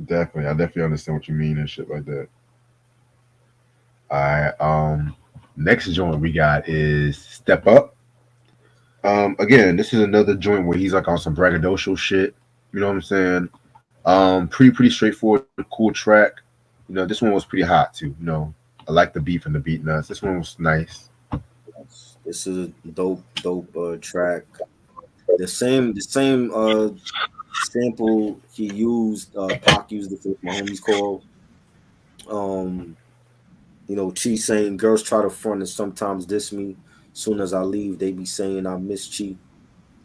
Definitely, I definitely understand what you mean and shit like that. All right. Next joint we got is Step Up. Again, this is another joint where he's like on some braggadocious shit. You know what I'm saying? Pretty straightforward, cool track. You know, this one was pretty hot too. You know, I like the beef and the beat nuts. This one was nice. This is a dope track. The same sample he used, Pac used it for my homies call. Um, Chi saying girls try to front and sometimes diss me. Soon as I leave, they be saying I miss Chi.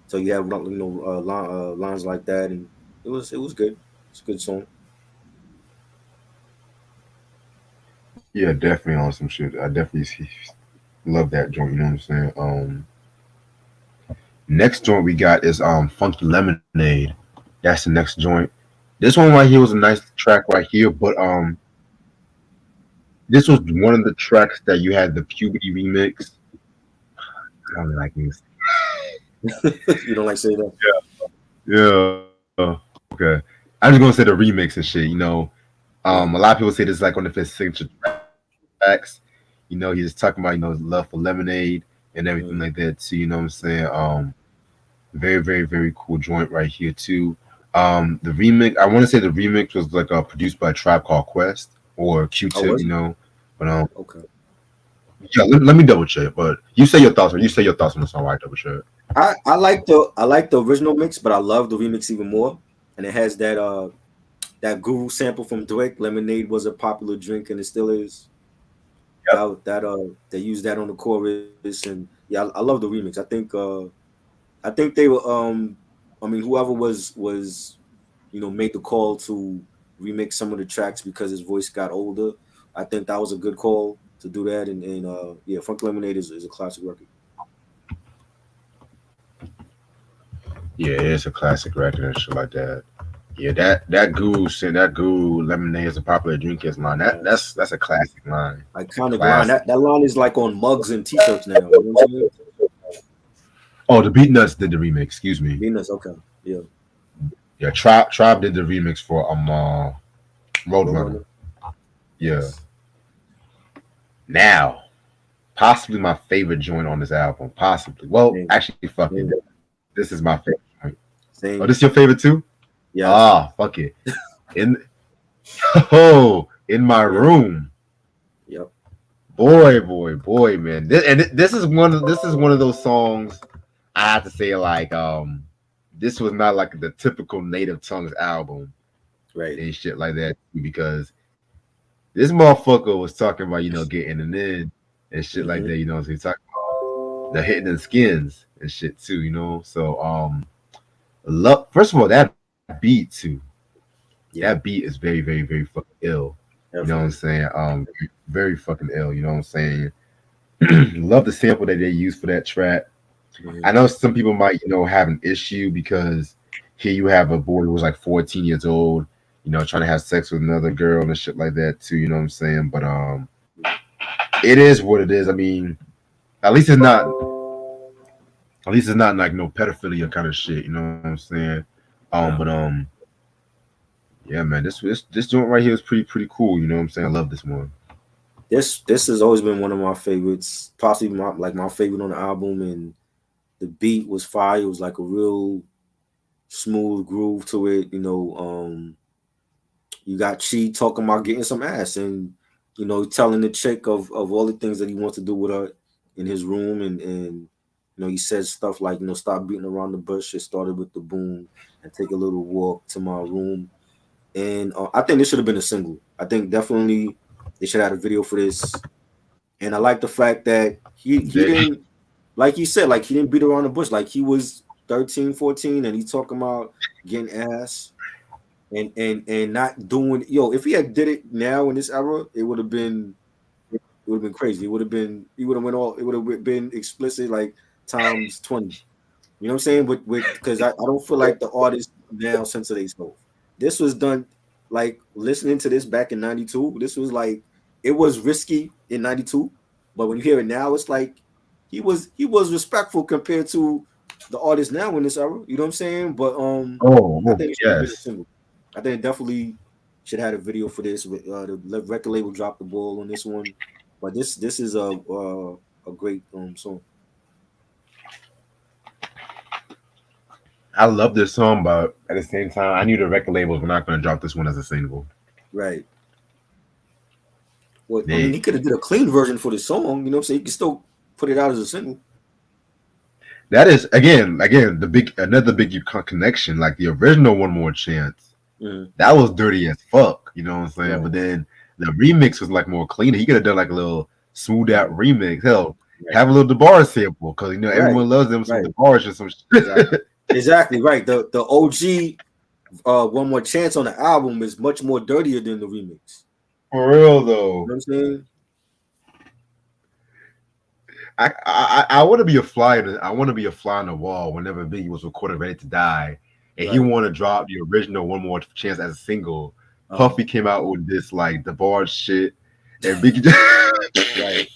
So you have lines like that, and it was good. It's a good song. Yeah, definitely on some shit. I definitely love that joint. You know what I'm saying? Next joint we got is Funky Lemonade. That's the next joint. This one right here was a nice track right here, but this was one of the tracks that you had the puberty remix. I don't like this. You don't like say that? Yeah. Okay. I'm just gonna say the remix and shit. You know, a lot of people say this is like one of his signature tracks. You know, he's talking about his love for lemonade and everything like that too. You know what I'm saying? Very cool joint right here too. The remix, I want to say the remix was like produced by a Tribe Called Quest or Oh, Q-Tip. was You it? know, but Okay. yeah. Let me double check. But you say your thoughts. You say your thoughts on the song. Right? Double check. I like the original mix, but I love the remix even more. And it has that Guru sample from Drake. Lemonade was a popular drink, and it still is. Yep. That they used that on the chorus, and yeah, I love the remix. I think they were I mean whoever was made the call to remix some of the tracks because his voice got older. I think that was a good call to do that, and yeah, Funk Lemonade is a classic record. Yeah, it's a classic record and shit like that. Yeah, that guru lemonade is a popular drink is line. That Yes. that's a classic line. Iconic line. Classic. That line is like on mugs and t-shirts now. You know what I'm saying? Oh, the Beat Nuts did the remix. Excuse me. Venus, okay. Yeah. Yeah, Tribe did the remix for Roadrunner. Roadrunner. Yeah. Yes. Now, possibly my favorite joint on this album. Possibly. Well, Same. actually, fuck it. Same. This is my favorite joint. Oh, Same. this your favorite too? Yes. Ah, fuck it. In in my Yep. room. Yep. Boy, man. This is one of those songs I have to say like this was not like the typical Native Tongues album Right. and shit like that because this motherfucker was talking about getting it in and shit like Hmm. that. So he's talking about the hitting the skins and shit too. So love first of all that beat too. That Yeah. beat is very fucking ill. You know what I'm Definitely. saying? Very fucking ill. You know what I'm saying? Love the sample that they used for that track. I Hmm. know some people might, have an issue because here you have a boy who was like 14 years old, trying to have sex with another girl and shit like that too. You know what I'm saying? But it is what it is. I mean, at least it's not. At least it's not like no pedophilia kind of shit. You know what I'm saying? But No. yeah, man, this joint right here is pretty cool. You know what I'm saying? I love this one. This has always been one of my favorites, possibly my favorite on the album, and the beat was fire. It was like a real smooth groove to it. You got Chi talking about getting some ass, and telling the chick of all the things that he wants to do with her in his room, and he says stuff like stop beating around the bush. It started with the boom, and take a little walk to my room. And I think this should have been a single. I think definitely they should have had a video for this. And I like the fact that he They, didn't, like you said, like he didn't beat around the bush. Like he was 13, 14, and he talking about getting ass and not doing. If he had did it now in this era, it would have been crazy. He would have went all. It would have been explicit like times 20. You know what I'm saying? With because I don't feel like the artists now censor themselves. This was done like listening to this back in '92. This was like it was risky in '92, but when you hear it now, it's like he was respectful compared to the artists now in this era. You know what I'm saying? But I oh think it should have been a yes, single. I think definitely. Should have had a video for this. The record label dropped the ball on this one, but this is a great song. I love this song, but at the same time, I knew the record labels were not going to drop this one as a single. Right. Well, I mean, he could have did a clean version for the song. You know what I'm saying? You can still put it out as a single. That is again another big connection. Like the original One More Chance, that was dirty as fuck. You know what I'm saying? Right. But then the remix was like more cleaner. He could have done like a little smooth out remix. Hell, have a little DeBarge sample because you know everyone loves them some DeBarge and some shit. Exactly right. The OG One More Chance on the album is much more dirtier than the remix. For real though. You know what I'm saying? I want to be a fly. I want to be a fly on the wall whenever Biggie was recorded "Ready to Die," and he wanted to drop the original "One More Chance" as a single. Puffy came out with this like DeBarge shit, and Biggie. Right.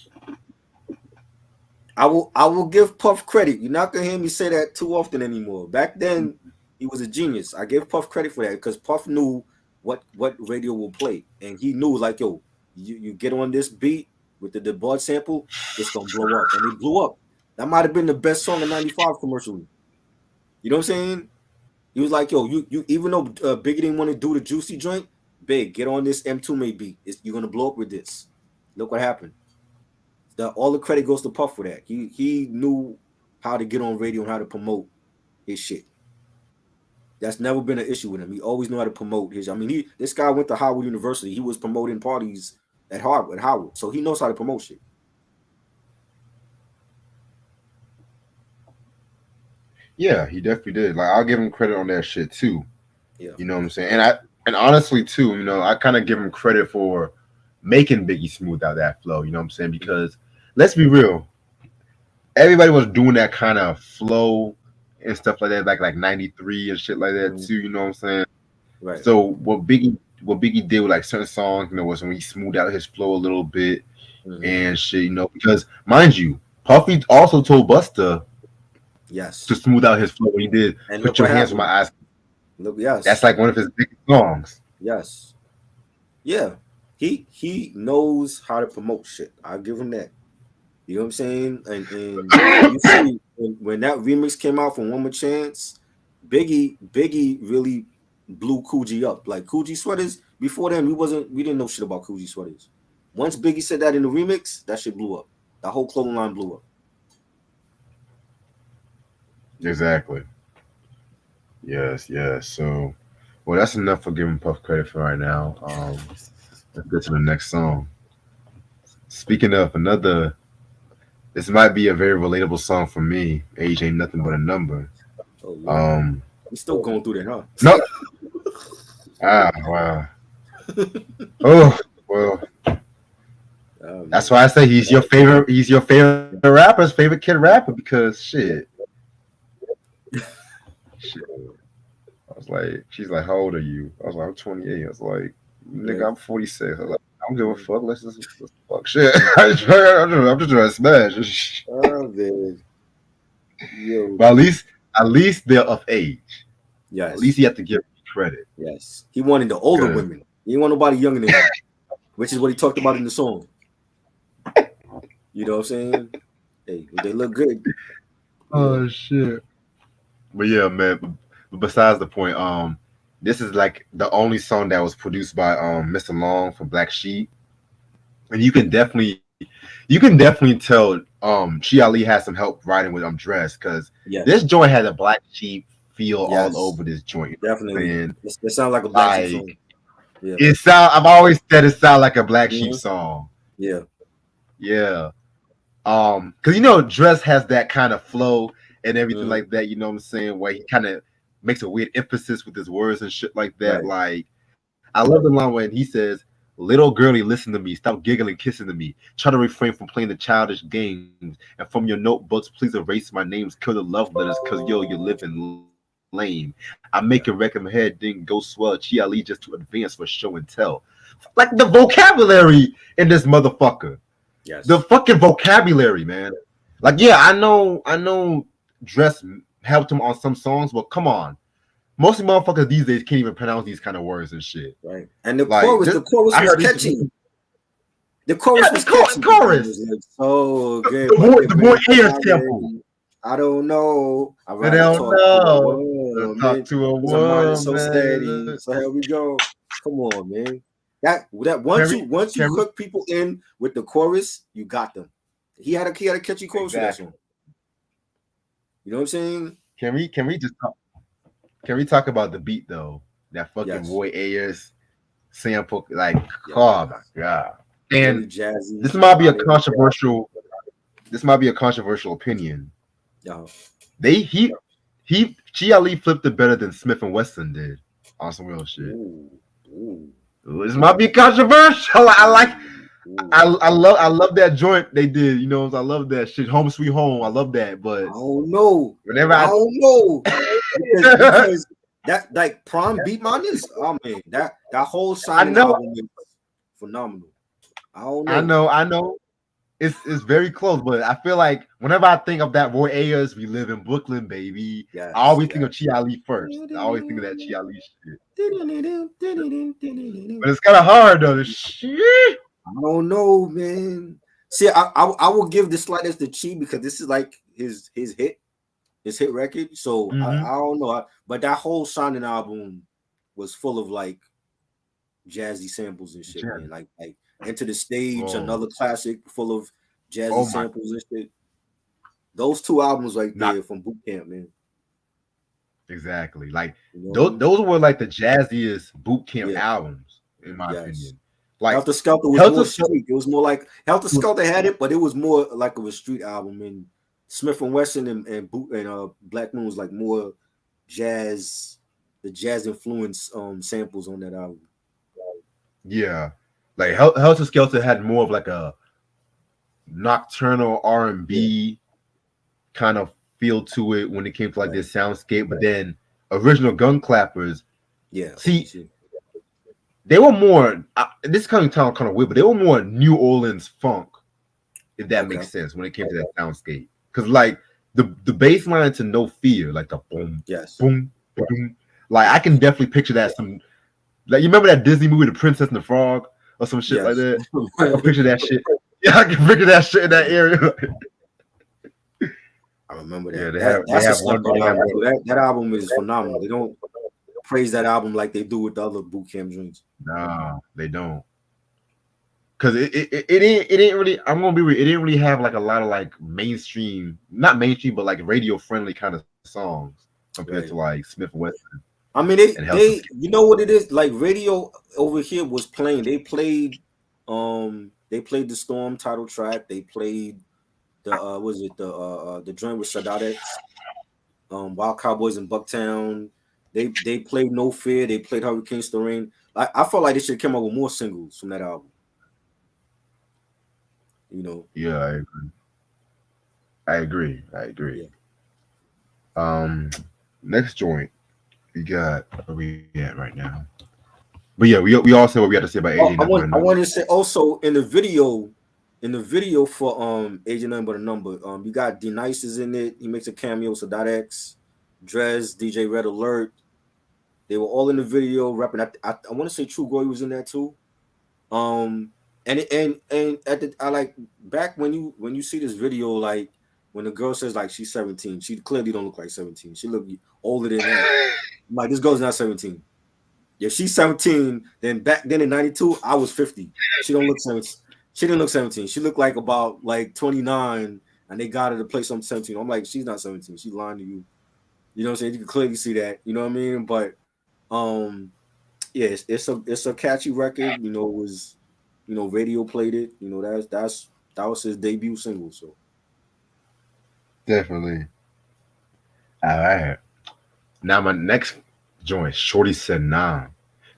I will give Puff credit. You're not gonna hear me say that too often anymore. Back then, he was a genius. I give Puff credit for that because Puff knew what radio will play, and he knew like, yo, you get on this beat with the DeBarge sample, it's gonna blow up, and it blew up. That might have been the best song in '95 commercially. You know what I'm saying? He was like, yo, you even though Biggie didn't want to do the Juicy joint, Big, get on this M2 beat. You're gonna blow up with this. Look what happened. All the credit goes to Puff for that. He knew how to get on radio and how to promote his shit. That's never been an issue with him. He always knew how to promote his. I mean, this guy went to Howard University. He was promoting parties at Howard, so he knows how to promote shit. Yeah, he definitely did. Like, I'll give him credit on that shit too. Yeah, you know what I'm saying. And honestly too, you know, I kind of give him credit for making Biggie smooth out that flow. You know what I'm saying? Because let's be real, everybody was doing that kind of flow and stuff like that, like '93 and shit like that too. You know what I'm saying? Right. So what Biggie did with like certain songs, you know, was when he smoothed out his flow a little bit and shit. You know, because mind you, Puffy also told Busta, yes, to smooth out his flow when he did and "Put Your Hands on My Eyes." Look, yes, that's like one of his biggest songs. Yes, yeah, he knows how to promote shit. I'll give him that. You know what I'm saying? And you see when that remix came out from One More Chance, Biggie really blew Coogee up. Like Coogee sweaters, before then we didn't know shit about Coogee sweaters. Once Biggie said that in the remix, that shit blew up. That whole clothing line blew up. Exactly. Yes. So, well, that's enough for giving Puff credit for right now. Let's get to the next song. Speaking of another, this might be a very relatable song for me. Age ain't nothing but a number. Oh, yeah. We're still going through that, huh? No. Wow. Oh, well. That's why I say he's your favorite. He's your favorite rapper's favorite kid rapper because shit. I was like, she's like, how old are you? I was like, I'm 28. I was like, nigga, I'm 46. I was like, I don't give a fuck. Let's fuck shit. I'm just trying to smash. Oh man. Yo. But at least they're of age. Yes. At least you have to give credit. Yes. He wanted the older women. He didn't want nobody younger than him, which is what he talked about in the song. You know what I'm saying? Hey, they look good. Oh shit. But yeah, man. Besides the point, this is like the only song that was produced by Mr. Long from Black Sheep, and you can definitely tell Chi Ali has some help writing with Dress because this joint had a Black Sheep feel all over this joint. Definitely, it sounds like a Black Sheep song. Yeah. I've always said it sounds like a Black Sheep song. Yeah. Because you know Dress has that kind of flow and everything like that. You know what I'm saying? Where he kind of makes a weird emphasis with his words and shit like that. Right. Like, I love the line when he says, "Little girlie, listen to me. Stop giggling, kissing to me. Try to refrain from playing the childish games. And from your notebooks, please erase my names. Kill the love letters, cause yo, you're living lame. I'm making record my head, didn't go swell. Chi Ali just to advance for show and tell." Like the vocabulary in this motherfucker. Yes. The fucking vocabulary, man. Like, yeah, I know Dress helped him on some songs, but come on. most of the motherfuckers these days can't even pronounce these kind of words and shit. Right. And the Like, chorus, this- the chorus I was heard these- catchy. The chorus Yeah, was the chorus- catchy. chorus. It was like, so good. The boy Ayers sample. I don't know. I I rather don't talk know. to a woman. Talk to a 'Cause her mind is so woman. steady. So here we go. Come on, man. That once you hook people in with the chorus, you got them. He had a catchy chorus for that song. You know what I'm saying? Can we just talk? Can we talk about the beat though? That fucking Yes. Boy Ayers sample, like, Yeah. oh my god! And Really jazzy. this might be a controversial. This might be a controversial opinion. Yeah. Chi Ali flipped it better than Smith and Wesson did on some real shit. Ooh. This might be controversial. I love that joint they did. You know, I love that shit. Home Sweet Home. I love that. But I don't know. Whenever I don't know. because that like Prime Beat Minus. Oh man, that whole Signing album is phenomenal. I don't know. I know. It's very close, but I feel like whenever I think of that Roy Ayers, we live in Brooklyn, baby. Yes, I always think of Chi Ali first. I always think of that Chi Ali shit. But it's kind of hard though. Shit. I don't know, man. See, I will give the slightest to Chi because this is like his hit record. So I don't know, but that whole Signing album was full of like jazzy samples and shit, man. Like Enter the Stage, another classic full of jazzy samples and shit. Those two albums right there from Boot Camp, man. Exactly. Like those were like the jazziest Boot Camp albums, in my opinion. Like Helter Skelter was more street. It was more like Helter Skelter had it, but it was more like of a street album. And Smith and Wesson and Black Moon was like more jazz, the jazz influence samples on that album. Yeah. Like Helter Skelter had more of like a nocturnal R&B kind of feel to it when it came to like this soundscape, but then Original Gun Clappers, they were more. This kind of sound kind of weird, but they were more New Orleans funk, if that makes sense when it came to that soundscape. Because like the bass line to No Fear, like the boom, boom, boom, like I can definitely picture that. Some like you remember that Disney movie, The Princess and the Frog, or some shit like that. I can picture that shit. Yeah, I can picture that shit in that area. I remember that. That album is phenomenal. They don't praise that album like they do with the other Boot Camp joints. No, they don't. Cause it didn't really. I'm gonna be real. It didn't really have like a lot of like mainstream, not mainstream, but like radio friendly kind of songs compared to like Smith and Wesson. I mean, they you know what it is, like radio over here was playing. They played the Storm title track. They played the the joint with Sadat X, Wild Cowboys in Bucktown. They played No Fear. They played Hurricane Storm. I felt like they should come up with more singles from that album. You know. Yeah, I agree. Yeah. Next joint. We got where we at right now. But yeah, we all said what we had to say about AJ. I want to say also in the video for AJ Nothing But a Number, you got D Nice is in it. He makes a cameo. Sadat X, Drez, DJ Red Alert. They were all in the video rapping. I want to say True Glory was in there too. And I like back when you see this video, like when the girl says like she's 17, she clearly don't look like 17. She look older than that. I'm like, this girl's not 17. Yeah, she's 17. Then back then in 92, I was 50. She don't look 17. She didn't look 17. She looked like about like 29, and they got her to play something 17. I'm like, she's not 17. She's lying to you. You know what I'm saying? You can clearly see that. You know what I mean? But yeah, it's a catchy record. You know, it was, you know, radio played it. You know, that was his debut single. So definitely. All right. Now my next joint, Shorty Said Nah.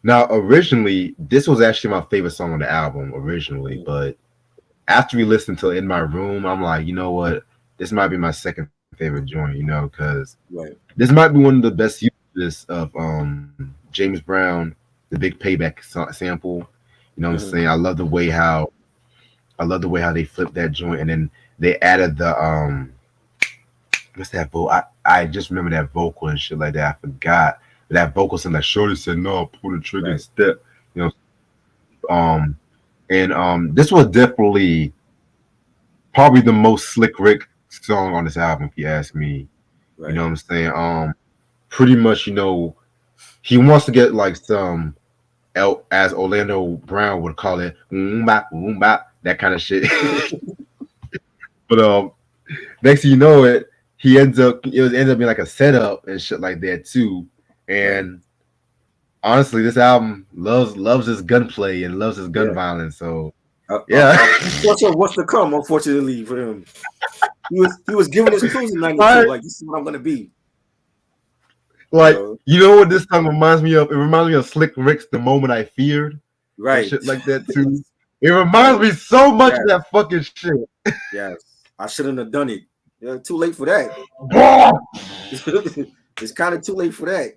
Now originally, this was actually my favorite song on the album originally, but after we listened to In My Room, I'm like, you know what? This might be my second favorite joint, you know, because this might be one of the best uses of James Brown, the Big Payback sample. You know what I'm saying? I love the way how they flipped that joint, and then they added the what's that vocal? I just remember that vocal and shit like that. I forgot, that vocal sound that Shorty said, no, pull the trigger and Right. step. You know, and this was definitely probably the most Slick Rick song on this album, if you ask me. You know Right. what I'm saying? Pretty much, he wants to get like some as Orlando Brown would call it, boom bap, that kind of shit. But next thing you know it, ends up being like a setup and shit like that too. Right. And honestly, this album loves his gunplay and loves his gun Yeah. violence. So Uh, uh, yeah. uh, what's to come? Unfortunately for him, he was giving his clues in '92. Right. Like, this is what I'm gonna be. You Like, know. you know what this song reminds me of? It reminds me of Slick Rick's The Moment I Feared and Right. shit like that too. It reminds Right. me so much of Yes. that fucking shit. Yes. I shouldn't have done it. Yeah. Too late for that. It's kind of too late for that.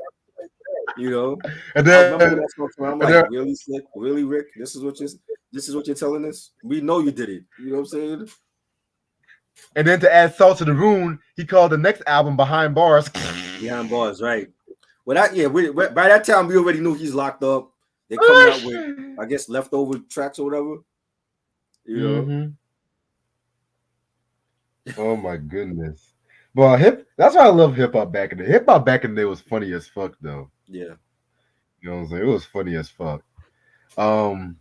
You know. and I remember when then that song came out, I'm and like, then really, Slick? Really, Rick? This is what you're telling us? We know you did it. You know what I'm saying? and then to add salt to the wound, he called the next album Behind Bars. Behind bars, right? Well, by that time we already knew he's locked up. They're coming out with, I guess, leftover tracks or whatever. You know. Mm-hmm. Oh my goodness. Well, that's why I love hip hop back in the hip hop back in the day was funny as fuck though. Yeah. You know what I'm saying? It was funny as fuck. Um,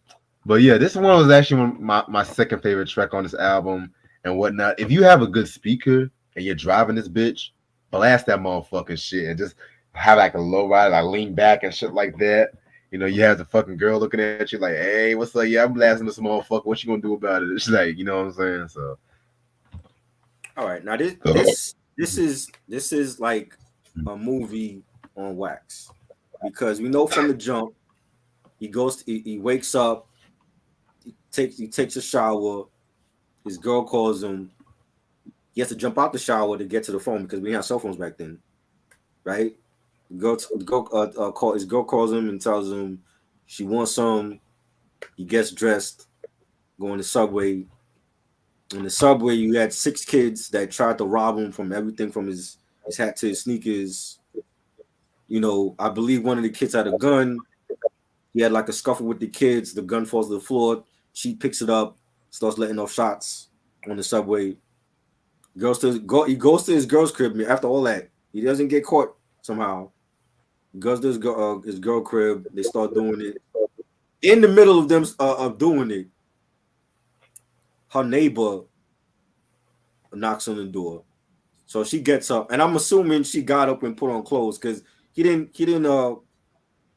but yeah, this one was actually my second favorite track on this album and whatnot. If you have a good speaker and you're driving this bitch, blast that motherfucking shit and just have like a low ride, like lean back and shit like that. You have the fucking girl looking at you like, hey, what's up? Yeah, I'm blasting this motherfucker. What you gonna do about it? She's like, you know what I'm saying? So All right. Now this is like a movie on wax, because we know from the jump he wakes up, he takes a shower, his girl calls him, he has to jump out the shower to get to the phone because we didn't have cell phones back then, right? His girl calls him and tells him she wants some. He gets dressed, going to Subway. In the Subway, you had 6 kids that tried to rob him from everything from his hat to his sneakers. I believe one of the kids had a gun. He had like a scuffle with the kids. The gun falls to the floor. She picks it up, starts letting off shots on the Subway. He goes to his girl's crib. After all that, he doesn't get caught somehow. He goes to his girl crib. They start doing it. In the middle of them of doing it, her neighbor knocks on the door. So she gets up, and I'm assuming she got up and put on clothes because he didn't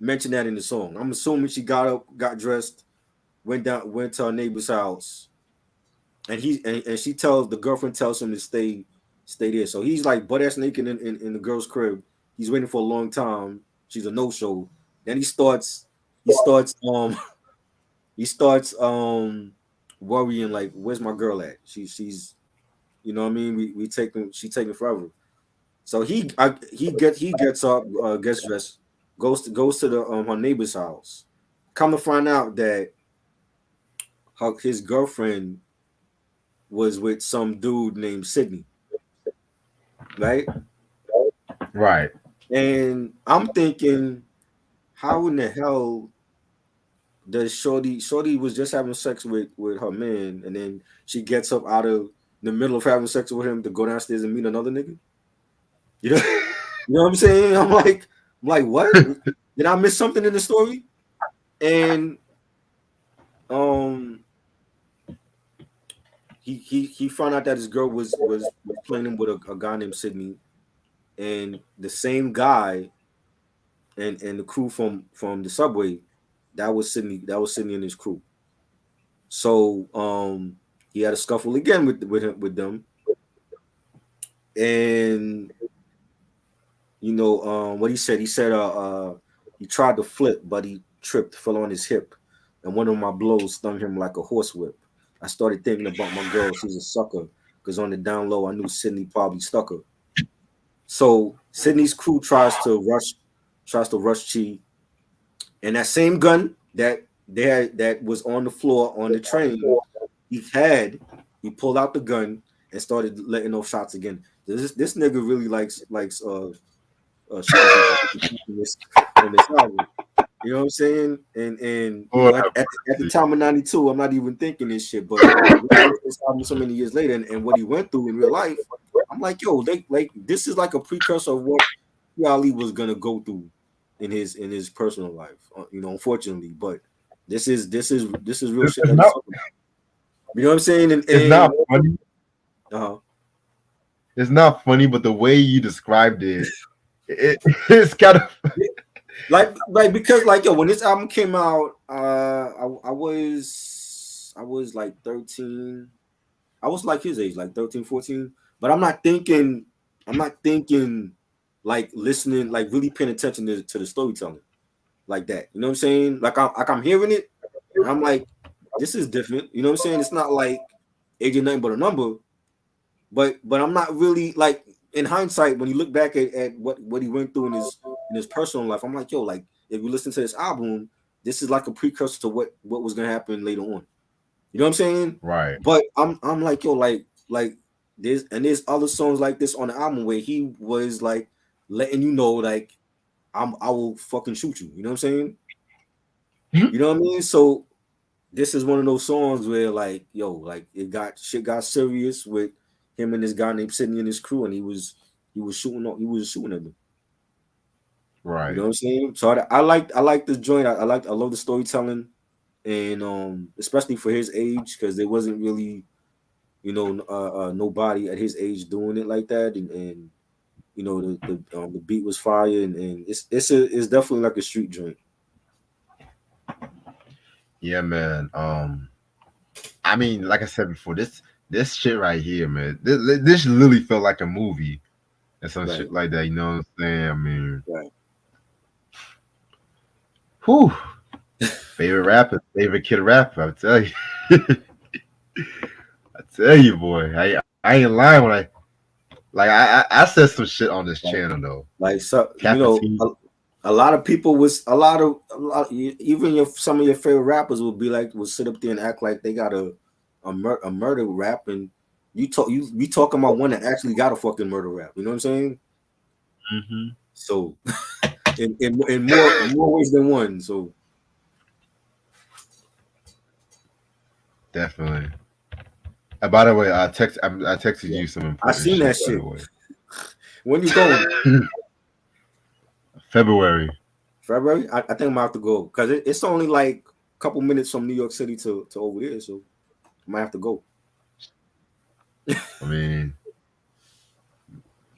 mention that in the song. I'm assuming she got up, got dressed, went to her neighbor's house, and she tells the girlfriend tells him to stay there. So he's like butt ass naked in the girl's crib. He's waiting for a long time. She's a no show. Then he starts he starts worrying like, where's my girl at? She's you know what I mean? She taking forever. So he gets up, gets dressed, goes to the her neighbor's house. Come to find out that his girlfriend was with some dude named Sydney, right? right. And I'm thinking, how in the hell does Shorty was just having sex with her man, and then she gets up out of the middle of having sex with him to go downstairs and meet another nigga? You know, you know what I'm saying? I'm like, what? Did I miss something in the story? And um, he found out that his girl was playing with a guy named Sydney, and the same guy and the crew from the Subway, that was Sydney and his crew. So he had a scuffle again with them, and what he said he tried to flip, but he tripped, fell on his hip, and one of my blows stung him like a horsewhip. I started thinking about my girl. She's a sucker, because on the down low I knew Sydney probably stuck her. So Sydney's crew tries to rush Chi, and that same gun that was on the floor on the train, he pulled out the gun and started letting off shots again. This nigga really likes shooting on this album. You know what I'm saying? And you know, at the time of '92, I'm not even thinking this shit. But this album so many years later, and what he went through in real life, I'm like, yo, this is like a precursor of what Ali was gonna go through in his personal life. You know, unfortunately, but this is real shit. You know what I'm saying? And it's not funny. Uh-huh. It's not funny, but the way you described it's kind of like because like yo, when this album came out, I was like 13. I was like his age, like 13, 14. But I'm not thinking like listening, like really paying attention to the storytelling like that. You know what I'm saying? Like I'm hearing it, and I'm like, this is different. You know what I'm saying? It's not like age ain't nothing but a number. But I'm not really like, in hindsight, when you look back at what he went through in his personal life, I'm like, yo, like if you listen to this album, this is like a precursor to what was gonna happen later on. You know what I'm saying? Right. But I'm like, yo, like there's other songs like this on the album where he was like letting you know, like, I will fucking shoot you. You know what I'm saying? You know what I mean? So this is one of those songs where, like, yo, like shit got serious with him and this guy named Sidney and his crew, and he was shooting at them. Right. You know what I'm saying? So I like this joint. I love the storytelling, and especially for his age, because there wasn't really, you know, nobody at his age doing it like that, and you know, the beat was fire, and it's definitely like a street joint. Yeah, man. I mean, like I said before, this shit right here, man. This literally felt like a movie and some shit like that. You know what I'm saying? I mean, whew. Favorite rapper, favorite kid rapper. I tell you, boy. I ain't lying when I said some shit on this channel though. Like, so you know, a lot of people even some of your favorite rappers will sit up there and act like they got a murder rap, and you talking about one that actually got a fucking murder rap. You know what I'm saying? Mm-hmm. So in more ways than one. So definitely. By the way, I texted you some important I seen that shit. When you going? February. I think I'm gonna have to go because it's only like a couple minutes from New York City to over here, so I might have to go. I mean,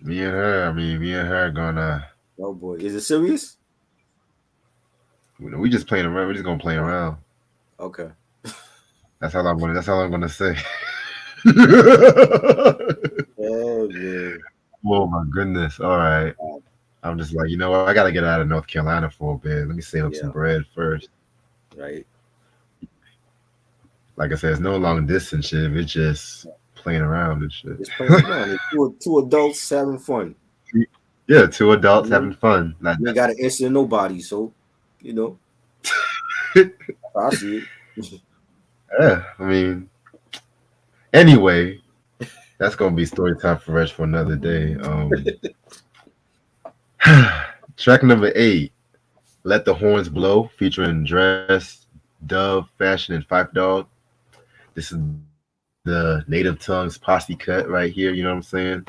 me and her gonna. Oh boy, is it serious? We just playing around. We're just gonna play around. Okay. That's all I'm gonna say. Oh yeah. Oh my goodness! All right. I'm just like, you know what? I gotta get out of North Carolina for a bit. Let me save up some bread first. Right. Like I said, it's no long distance shit. It's just playing around and shit. It's playing around. It's two adults having fun. Yeah, two adults having fun. You ain't gotta answer nobody, so you know. I see it. Yeah, I mean, anyway, that's gonna be story time for Reg for another day. Track number 8, Let the Horns Blow, featuring Dress, Dove, Fashion, and Phife Dawg. This is the Native Tongues posse cut right here, you know what I'm saying?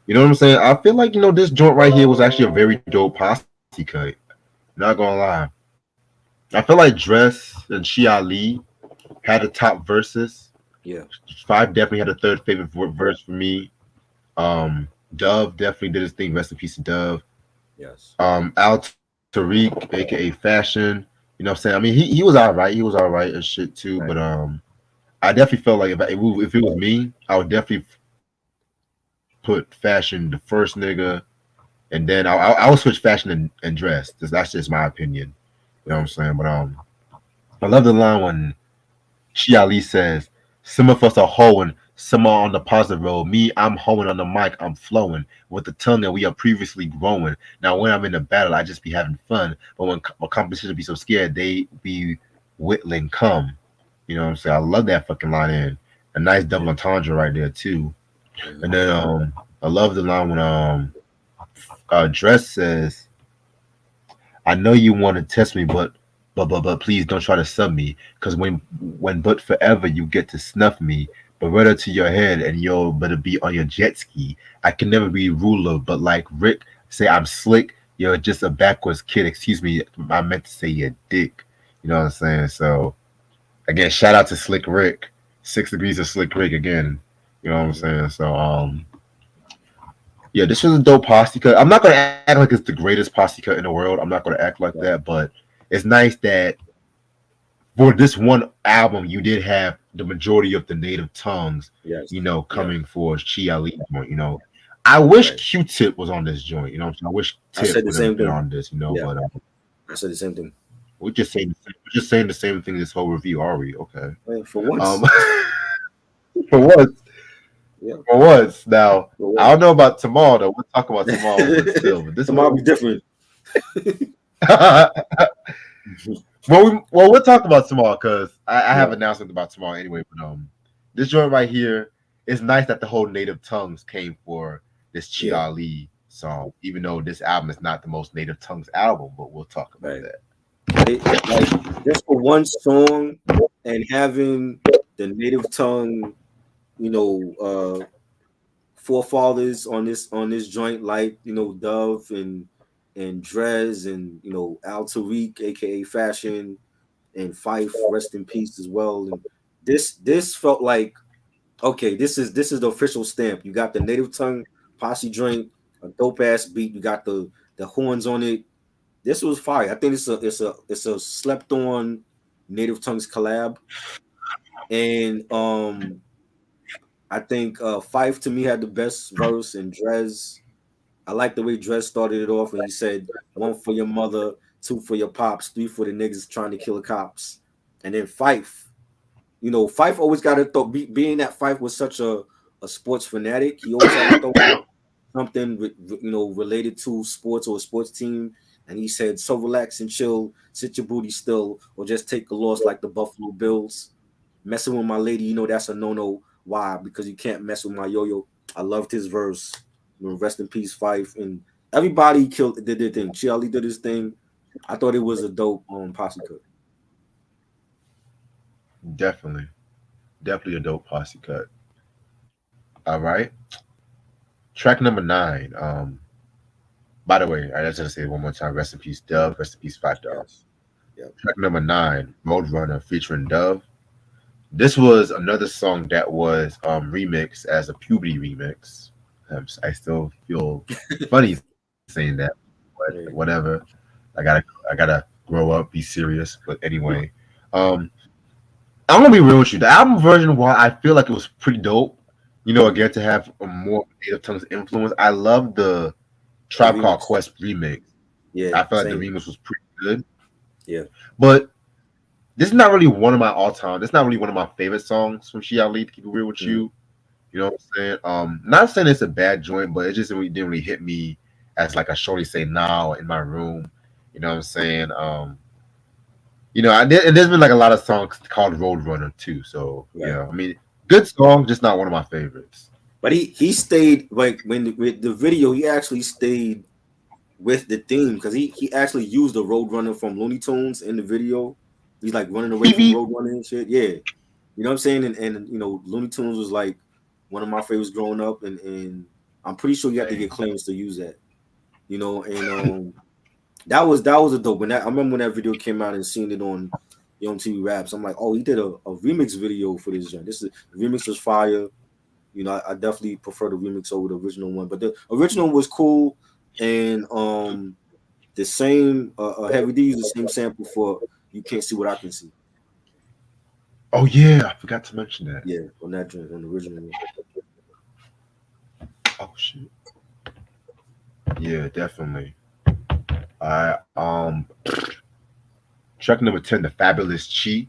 You know what I'm saying? I feel like, you know, this joint right here was actually a very dope posse cut. Not gonna lie. I feel like Dress and Shia Ali had the top verses. Yeah. Phife definitely had a third favorite verse for me. Dove definitely did his thing. Rest in peace to Dove. Yes. Al Tariq, aka Fashion. You know what I'm saying? I mean, he was all right. He was all right and shit too. Right. But I definitely felt like if it was me, I would definitely put Fashion the first nigga, and then I would switch Fashion and Dress. That's just my opinion. You know what I'm saying? But I love the line when Shia Ali says, "Some of us are hoeing, some are on the positive road. Me, I'm hoeing on the mic, I'm flowing with the tongue that we are previously growing. Now, when I'm in the battle, I just be having fun. But when competition be so scared, they be whittling come." You know what I'm saying? I love that fucking line in. A nice double entendre right there too. And then I love the line when Dress says, I know you want to test me, but please don't try to sub me, cause when but forever you get to snuff me, but rudder to your head and you'll better be on your jet ski. I can never be ruler, but like Rick say I'm slick. You're just a backwards kid. Excuse me, I meant to say you're dick. You know what I'm saying? So again, shout out to Slick Rick. 6 degrees of Slick Rick again. You know what I'm saying? So yeah, this was a dope posse cut. I'm not gonna act like it's the greatest posse cut in the world. I'm not gonna act like Right. that, but it's nice that for this one album you did have the majority of the native tongues, Yes. Yeah. coming for Chi Ali joint. I wish Right. Q-Tip was on this joint. I wish I said Tip the would have same been thing. on this. Yeah. But I said the same thing. we're just saying the same thing this whole review. Are we okay? Hey, for once. Um, for once. Yeah. For once. Now, For I once. don't know about tomorrow though. We'll talk about tomorrow, but still, but this Tomorrow one. be different. We'll talk about tomorrow because I have Yeah. an announcement about tomorrow anyway. But this joint right here, it's nice that the whole native tongues came for this Chi Yeah. Ali song, even though this album is not the most native tongues album. But we'll talk about Right. that. Like just for one song and having the native tongue, forefathers on this joint, like Dove and Drez and Al Tariq, aka Fashion, and Fife, rest in peace as well. And this felt like, okay, this is the official stamp. You got the native tongue posse joint, a dope ass beat. You got the horns on it. This was fire. I think it's a slept on native tongues collab. And I think Fife to me had the best verse, and Drez. I like the way Drez started it off when he said, "One for your mother, two for your pops, three for the niggas trying to kill the cops." And then Fife, Fife always got to throw. Being that Fife was such a sports fanatic, he always had to throw something related to sports or a sports team. And he said, "So relax and chill, sit your booty still, or just take a loss like the Buffalo Bills. Messing with my lady, that's a no-no. Why? Because you can't mess with my yo-yo." I loved his verse. Rest in peace, Fife. And everybody did their thing. Chi did his thing. I thought it was a dope posse cut. Definitely a dope posse cut. All right, track number 9. By the way, I just want to say it one more time. Rest in peace, Dove. Rest in peace, Five Dog. Yes. Yep. Track number 9, Roadrunner featuring Dove. This was another song that was remixed as a puberty remix. I still feel funny saying that, but whatever. I gotta grow up, be serious. But anyway, I'm gonna be real with you. The album version, while I feel like it was pretty dope, again to have a more native tongues influence. I love the Tribe Called remix. Quest remix. Yeah, I felt like the same. remix was pretty good. Yeah. But this is not really one of my all-time. This is not really one of my favorite songs from Chi Ali, to keep it real with you. You know what I'm saying? Not saying it's a bad joint, but it just really didn't really hit me as like a shorty say now in my room. You know what I'm saying? And there's been like a lot of songs called Roadrunner too. So Right. yeah, I mean, good song, just not one of my favorites. But he stayed, like, with the video, he actually stayed with the theme, because he actually used the Roadrunner from Looney Tunes in the video. He's like running away from Roadrunner and shit. Yeah. You know what I'm saying? And Looney Tunes was like one of my favorites growing up, and I'm pretty sure you have to get claims to use that. And that was a dope. I remember when that video came out and seeing it on TV Raps. I'm like, oh, he did a remix video for this joint. The remix was fire. I definitely prefer the remix over the original one, but the original was cool. And the same Heavy D used the same sample for "You Can't See What I Can See." Oh yeah, I forgot to mention that. Yeah, on that joint, on the original one. Oh shit. Yeah, definitely. Track number 10, The Fabulous Chi.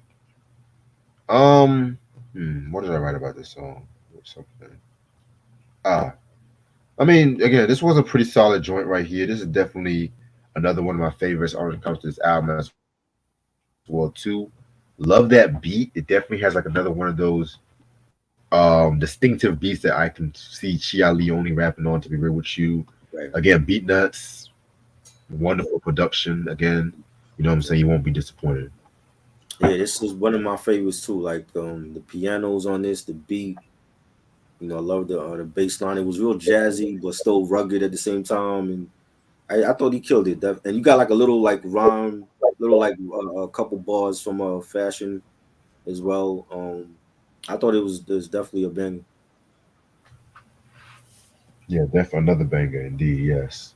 What did I write about this song? Or something. I mean, again, this was a pretty solid joint right here. This is definitely another one of my favorites when it comes to this album as well too. Love that beat. It definitely has like another one of those distinctive beats that I can see Chi Ali only rapping on, to be real with you. Right. Again, Beat Nuts, wonderful production. Again, you know what I'm saying? You won't be disappointed. Yeah, this is one of my favorites too. Like the pianos on this, the beat. I love the bass line. It was real jazzy, but still rugged at the same time. And I thought he killed it. And you got like a little like rhyme, little like a couple bars from Fashion as well. I thought it was definitely a banger. Yeah, definitely another banger indeed. Yes.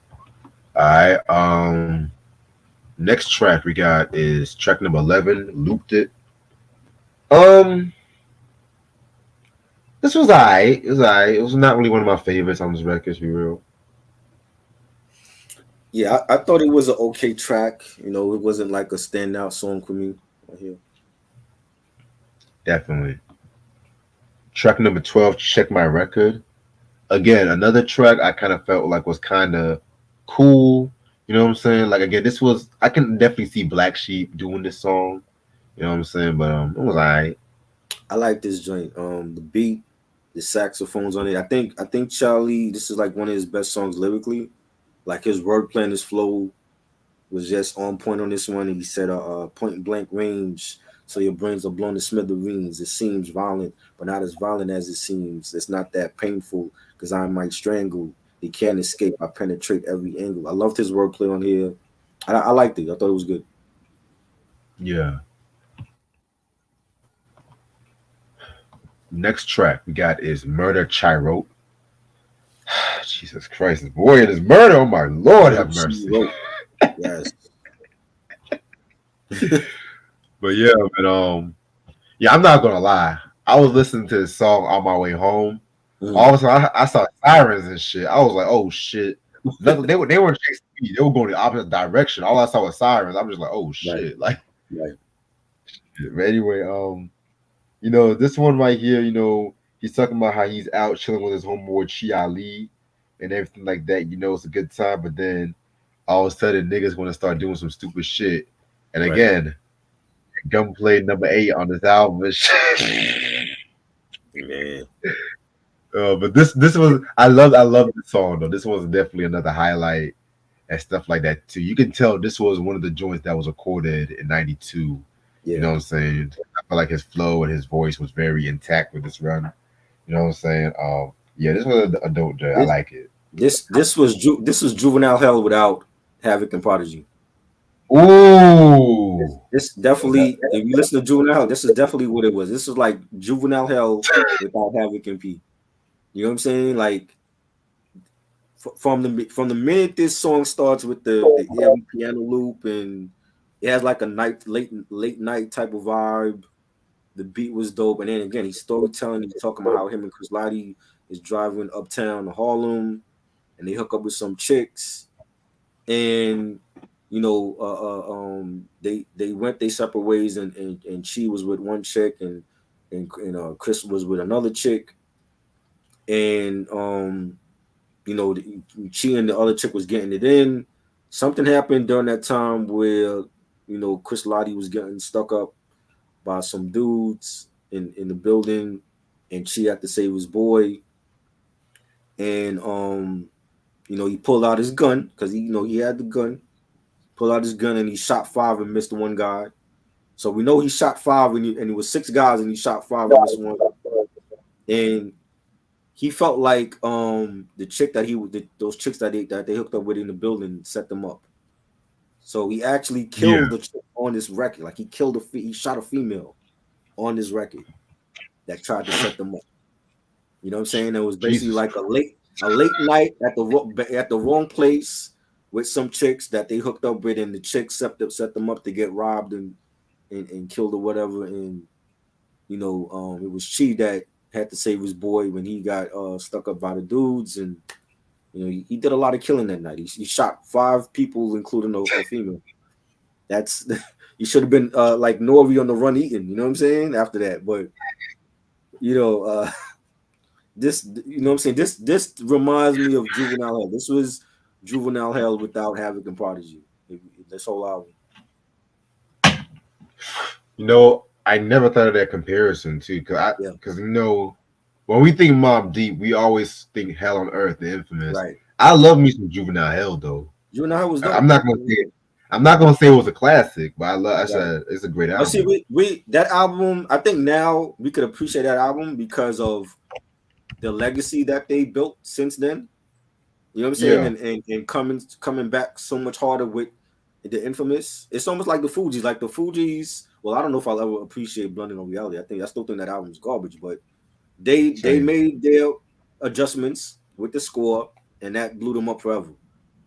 All right. Next track we got is track number 11. Looped it. Um, this was alright. It was alright. It was not really one of my favorites on this record. To be real. Yeah, I thought it was an okay track. It wasn't like a standout song for me. Right here. Definitely. Track number 12. Check my record. Again, another track I kind of felt like was kind of cool. You know what I'm saying? Like again, this was I can definitely see Black Sheep doing this song. You know what I'm saying? But it was alright. I like this joint. The beat, the saxophones on it. I think Charlie. This is like one of his best songs lyrically. Like his wordplay and his flow was just on point on this one. And he said, point blank range, so your brains are blown to smithereens. It seems violent, but not as violent as it seems. It's not that painful, because I might strangle. They can't escape. I penetrate every angle. I loved his wordplay on here. I liked it. I thought it was good. Yeah. Next track we got is Murder Chirote. Jesus Christ, this boy and his murder. Oh my Lord, have mercy. Yes. But yeah, but yeah, I'm not gonna lie. I was listening to this song on my way home. All of a sudden, I saw sirens and shit. I was like, "Oh shit!" Nothing. They weren't chasing me. They were going the opposite direction. All I saw was sirens. I'm just like, "Oh shit!" Right. Like, Right. but anyway, this one right here, he's talking about how he's out chilling with his homeboy Chi Ali and everything like that. It's a good time, but then all of a sudden, niggas want to start doing some stupid shit. And Right. again, Gunplay number 8 on this album. And shit. Man. But this was I love the song though. This was definitely another highlight and stuff like that too. You can tell this was one of the joints that was recorded in '92. Yeah. You know what I'm saying? I feel like his flow and his voice was very intact with this run. You know what I'm saying? Yeah, this was a dope joint. I like it. This was Juvenile Hell without Havoc and Prodigy. Ooh. This definitely, if you listen to Juvenile Hell, this is definitely what it was. This is like Juvenile Hell without Havoc and P. You know what I'm saying? Like from the minute this song starts with the heavy piano loop, and it has like a late night type of vibe. The beat was dope, and then again, he's storytelling. He's talking about how him and Chris Lighty is driving uptown to Harlem, and they hook up with some chicks, and they went their separate ways, and she was with one chick, and Chris was with another chick, and she and the other chick was getting it in. Something happened during that time where Chris Lighty was getting stuck up by some dudes in the building, and she had to save his boy, and he pulled out his gun because he had the gun. Pulled out his gun and he shot 5 and missed one guy. So we know he shot 5 and it was 6 guys and he shot 5 and missed one. And he felt like the chick that those chicks that they hooked up with in the building set them up. So he actually killed the chick on this record. Like he shot a female on this record that tried to set them up. You know what I'm saying? It was basically like a late night at the wrong place with some chicks that they hooked up with, and the chicks set them up to get robbed and killed or whatever. And it was Chi that had to save his boy when he got stuck up by the dudes, and he did a lot of killing that night. He shot 5 people, including a female. That's he should have been like Nori on the Run eating. You know what I'm saying? After that, but this, you know what I'm saying? This reminds me of Juvenile Hell. This was Juvenile Hell without Havoc and Prodigy. This whole album. I never thought of that comparison too, because when we think Mobb Deep, we always think Hell on Earth, the Infamous. Right. I love me some Juvenile Hell though. You know how it was I'm dope. not gonna say I'm not gonna say it was a classic, but I love. I Right. said it's a great But see, album. we that album, I think now we could appreciate that album because of the legacy that they built since then. You know what I'm saying? Yeah, And coming back so much harder with the Infamous. It's almost like the Fugees. Like the Fugees. Well, I don't know if I'll ever appreciate Blending on Reality. I still think that album is garbage, but they same. made their adjustments with the score, and that blew them up forever.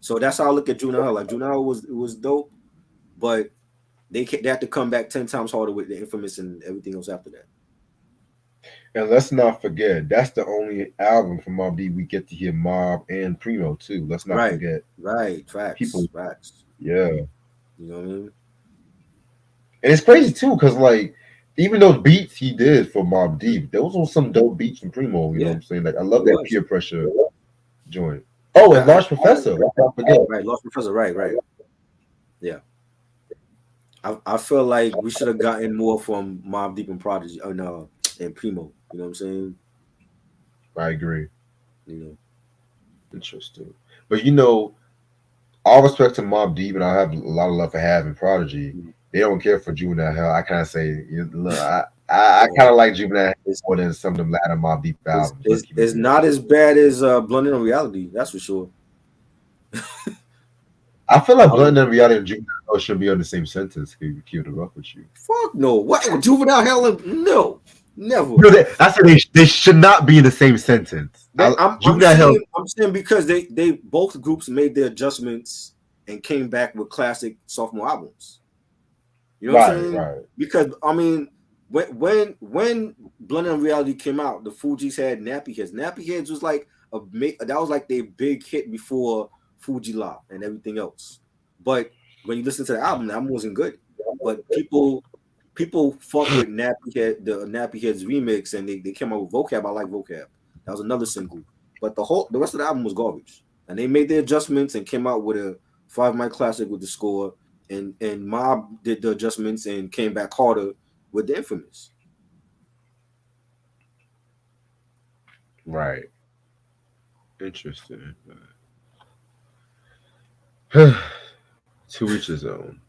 So that's how I look at Juvenile. Like Juvenile was dope, but they had to come back 10 times harder with the Infamous and everything else after that. And let's not forget that's the only album from Mobb Deep we get to hear Mob and Primo too. Let's not Right, forget right, people. facts. Yeah, You know what I mean? and it's crazy too because like even those beats he did for Mobb Deep, those were some dope beats from Primo. You know what Yeah, I'm saying? Like I love it that was. peer pressure joint. Oh, and Large Professor. Let's not forget. Right, Lost Professor. Right. Yeah. I feel like we should have gotten more from Mob Deep and Prodigy. Oh no, and Primo. You know what I'm saying? I agree. You know. Interesting, but you know, all respect to Mobb Deep, and I have a lot of love for having Prodigy. They don't care for Juvenile Hell. I kind of say, look, I kind of like Juvenile Hell It's more than some of them latter Mobb Deep it's, albums. Let's it's, keep it it's real. not as bad as Blending on Reality. That's for sure. I feel like I don't- Blunt and Reality and Juvenile Hell shouldn't be on the same sentence. Keep it rough with you. Fuck no. What Juvenile Hell? No, never. No, I said they should not be in the same sentence. Juvenile Hell. I'm saying because they both groups made their adjustments and came back with classic sophomore albums. You know what I'm Right, saying? right. Because I mean, when Blended on Reality came out, the Fugees had Nappy Heads. Nappy Heads was like that was like their big hit before Fuji La and everything else. But when you listen to the album wasn't good. But people fuck with the Nappy Heads remix, and they came out with Vocab. I like Vocab. That was another single. But the rest of the album was garbage. And they made their adjustments and came out with a 5 mic classic with the score. And Mob did the adjustments and came back harder with the Infamous. Right. Interesting. To each his own.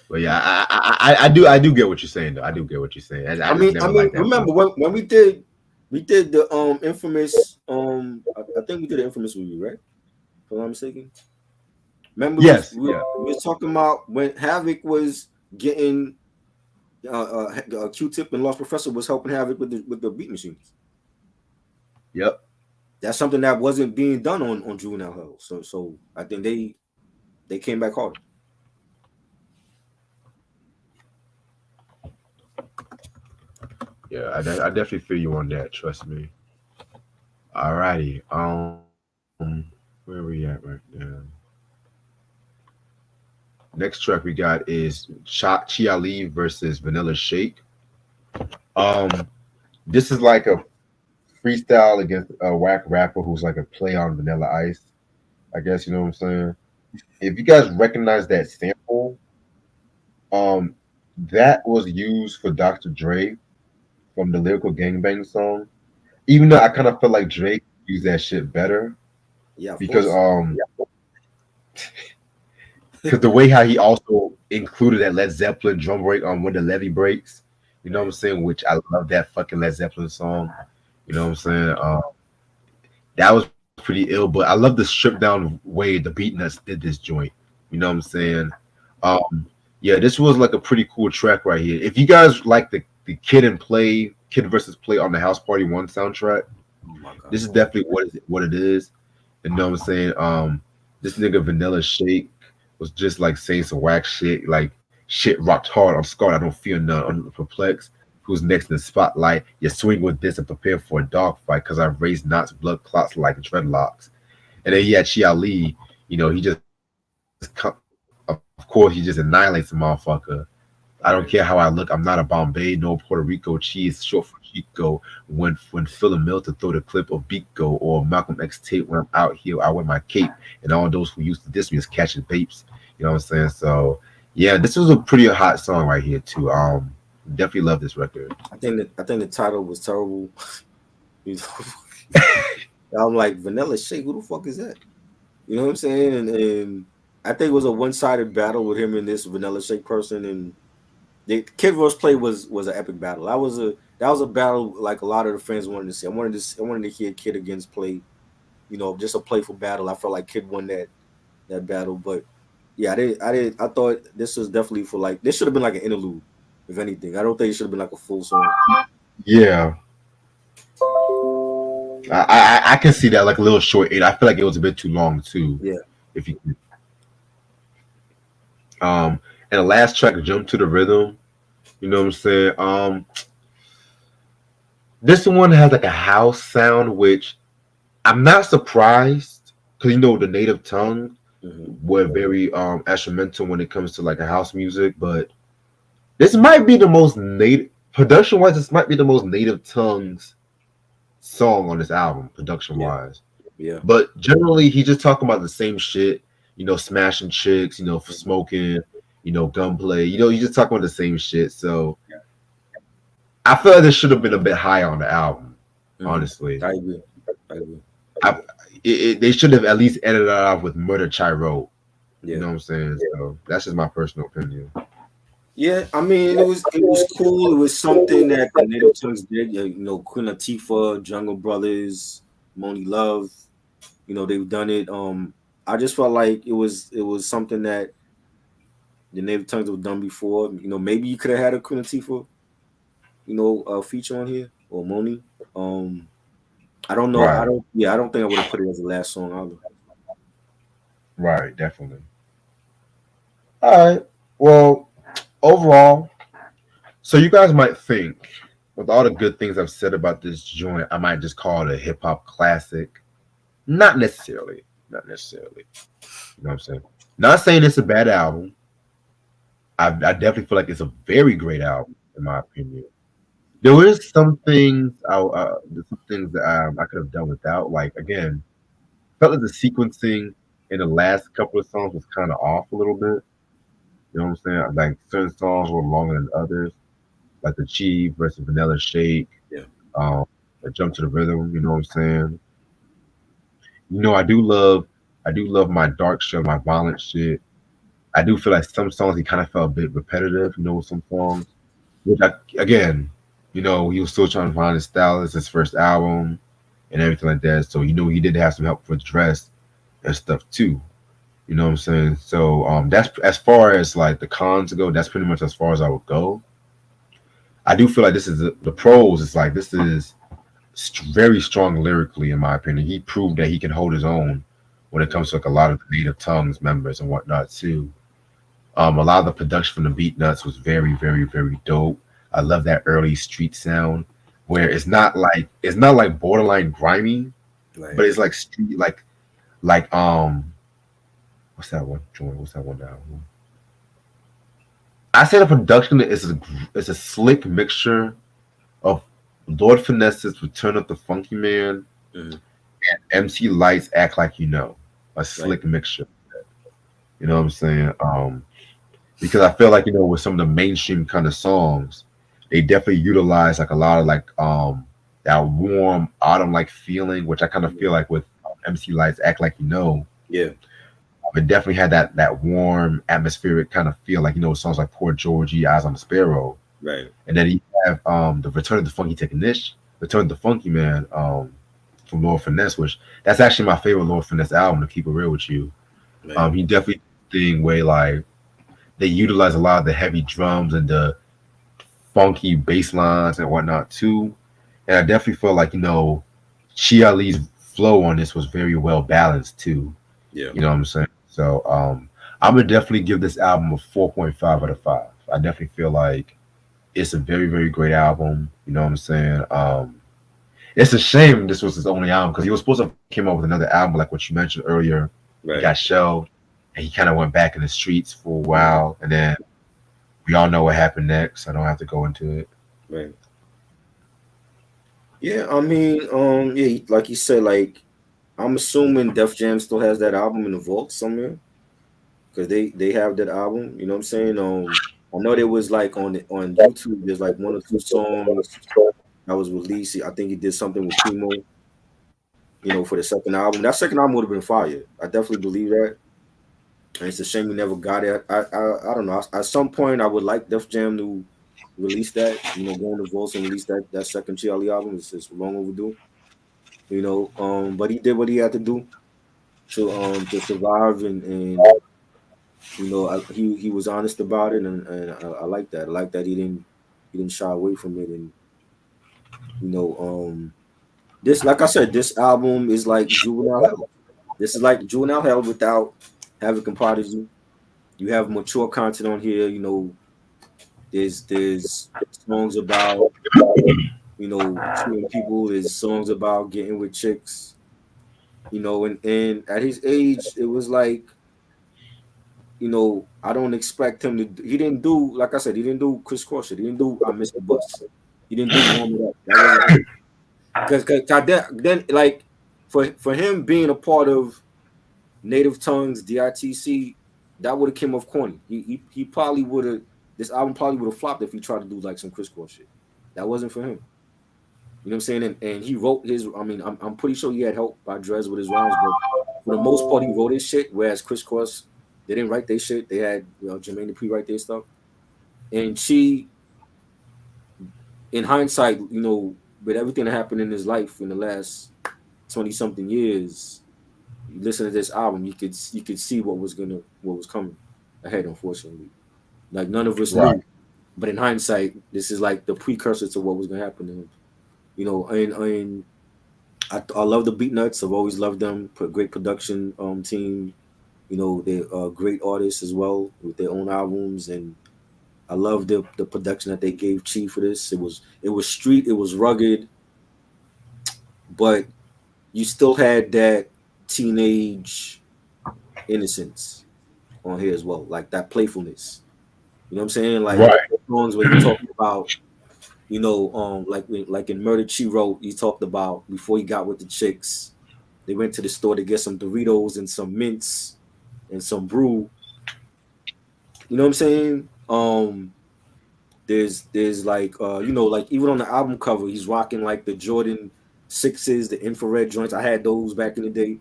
But yeah, I do get what you're saying though. I do get what you're saying. I mean, liked that remember when we did the Infamous I think we did the Infamous with you, right? If I'm not mistaken. Remember, yes, we was talking about when Havoc was getting Q-Tip and Lost Professor was helping Havoc with the beat machines. Yep. That's something that wasn't being done on Juvenile Hell. So I think they came back harder. Yeah, I definitely feel you on that. Trust me. Alrighty. Where are we at right now? Next track we got is Chia Lee versus Vanilla Shake. This is like a freestyle against a whack rapper who's like a play on Vanilla Ice. I guess you know what I'm saying. If you guys recognize that sample, that was used for Dr. Dre from the Lyrical Gangbang song. Even though I kind of feel like Drake used that shit better. Yeah, because because the way how he also included that Led Zeppelin drum break on When the Levee Breaks, you know what I'm saying? Which I love that fucking Led Zeppelin song. You know what I'm saying? That was pretty ill, but I love the stripped down way the Beatnuts did this joint. You know what I'm saying? Yeah, this was like a pretty cool track right here. If you guys like the Kid versus Play on the House Party 1 soundtrack, this is definitely what it is. You know what I'm saying? This nigga Vanilla Shake was just like saying some whack shit, like shit rocked hard. I'm scarred. I don't feel none. I'm perplexed. Who's next in the spotlight? You swing with this and prepare for a dog fight because I've raised knots, blood clots like dreadlocks. And then he had Chia Lee. You know, he just, of course, he just annihilates the motherfucker. I don't care how I look. I'm not a Bombay, no Puerto Rico cheese, short for Chico. When Phil Milton throw the clip of Biko or Malcolm X tape when I'm out here, I wear my cape. And all those who used to diss me is catching vapes. You know what I'm saying? So yeah, this was a pretty hot song right here too. Definitely love this record. I think the title was terrible. I'm like, Vanilla Shake, who the fuck is that? You know what I'm saying? And I think it was a one-sided battle with him and this Vanilla Shake person, and Kid vs. Play was an epic battle. That was a battle like a lot of the fans wanted to see. I wanted to hear Kid against Play. Just a playful battle. I felt like Kid won that battle, but yeah, I thought this was definitely for like this should have been like an interlude, if anything. I don't think it should have been like a full song. Yeah, I can see that like a little short eight. I feel like it was a bit too long too. Yeah. If you and the last track, Jump to the Rhythm. You know what I'm saying? This one has like a house sound, which I'm not surprised because the native tongue were very instrumental when it comes to like a house music, but this might be the most native production wise. This might be the most native tongues song on this album, production wise. Yeah. But generally, he's just talking about the same shit. Smashing chicks. For smoking. Gunplay. He's just talking about the same shit. So I feel like this should have been a bit higher on the album. Honestly, I agree. They should have at least ended it off with Murder Chai Road. Yeah. You know what I'm saying? So that's just my personal opinion. Yeah, I mean it was cool. It was something that the Native Tongues did. Queen Latifah, Jungle Brothers, Moni Love. They've done it. I just felt like it was something that the Native Tongues have done before. Maybe you could have had a Queen Latifah, feature on here or Moni. I don't know. Right. I don't. Yeah, I don't think I would have put it as the last song either. Right, definitely. All right. Well, overall, so you guys might think, with all the good things I've said about this joint, I might just call it a hip hop classic. Not necessarily. Not necessarily. You know what I'm saying? Not saying it's a bad album. I definitely feel like it's a very great album, in my opinion. There is some things that I could have done without. Like again, felt like the sequencing in the last couple of songs was kind of off a little bit. You know what I'm saying? Like certain songs were longer than others, like the Chief versus Vanilla Shake. Yeah. The Jump to the Rhythm. You know what I'm saying? I do love my dark shit, my violent shit. I do feel like some songs he kind of felt a bit repetitive. With some songs, which again, he was still trying to find his style. It's his first album and everything like that. So he did have some help for dress and stuff too. You know what I'm saying? So that's as far as like the cons go. That's pretty much as far as I would go. I do feel like this is the pros. It's like this is very strong lyrically, in my opinion. He proved that he can hold his own when it comes to like a lot of the native tongues members and whatnot too. A lot of the production from the Beat Nuts was very, very, very dope. I love that early street sound where it's not like borderline grimy, Right. but it's like street like what's that one? What's that one now? I say the production is a slick mixture of Lord Finesse's Return of the Funky Man and MC Lights Act Like You Know. A slick mixture. You know what I'm saying? Because I feel like with some of the mainstream kind of songs, they definitely utilize like a lot of like that warm autumn like feeling, which I kind of feel like with MC Lights Act Like You Know. Yeah. It definitely had that warm atmospheric kind of feel, like songs like Poor Georgie, Eyes on the Sparrow. Right. And then you have the Return of the Funky Technician, Return of the Funky Man from Lord Finesse, which that's actually my favorite Lord Finesse album, to keep it real with you. Right. He definitely thing where like they utilize a lot of the heavy drums and the funky bass lines and whatnot too. And I definitely feel like, Chi Ali's flow on this was very well balanced too. Yeah. You know what I'm saying? So I'm gonna definitely give this album a 4.5 out of 5. I definitely feel like it's a very, very great album. You know what I'm saying? It's a shame this was his only album because he was supposed to come up with another album, like what you mentioned earlier. Right. He got shelved and he kind of went back in the streets for a while, and then we all know what happened next. I don't have to go into it. Right. Yeah, I mean, yeah, like you said, like I'm assuming Def Jam still has that album in the vault somewhere because they have that album. You know what I'm saying? I know there was like on YouTube. There's like 1 or 2 songs that was released. I think he did something with Primo. for the second album. That second album would have been fire. I definitely believe that. And it's a shame we never got it. I don't know. At some point, I would like Def Jam to release that. Go on the vaults and release that second Charlie album. It's long overdue. But he did what he had to do to survive, and he was honest about it, and I like that. I like that he didn't shy away from it, and you know this, like I said, this album is like Juvenile Hell. This is like Juvenile Hell without Havoc and Prodigy. You have mature content on here. There's songs about shooting people. There's songs about getting with chicks. And at his age, it was like, I don't expect him to. He didn't do, like I said, he didn't do Chris Cross shit. He didn't do I Missed the Bus. He didn't do Warm It Up. Because then, like, for him being a part of Native Tongues, DITC, that would have came off corny. He probably would have. This album probably would have flopped if he tried to do like some Chris Cross shit. That wasn't for him. You know what I'm saying? And he wrote his. I mean, I'm pretty sure he had help by Drez with his rhymes, but for the most part, he wrote his shit. Whereas Chris Cross, they didn't write their shit. They had Jermaine Dupri write their stuff. And she, in hindsight, with everything that happened in his life in the last 20-something years, you listen to this album, you could see what was coming ahead. Unfortunately, like none of us knew. But in hindsight, this is like the precursor to what was gonna happen to him. And I love the Beatnuts. I've always loved them. Great production team. They're great artists as well with their own albums, and I love the production that they gave Chief for this. It was street, it was rugged, but you still had that teenage innocence on here as well, like that playfulness. You know what I'm saying? Like songs where you talk about, like in Murder She Wrote, he talked about before he got with the chicks, they went to the store to get some Doritos and some mints and some brew. You know what I'm saying? There's like like even on the album cover, he's rocking like the Jordan 6s, the infrared joints. I had those back in the day.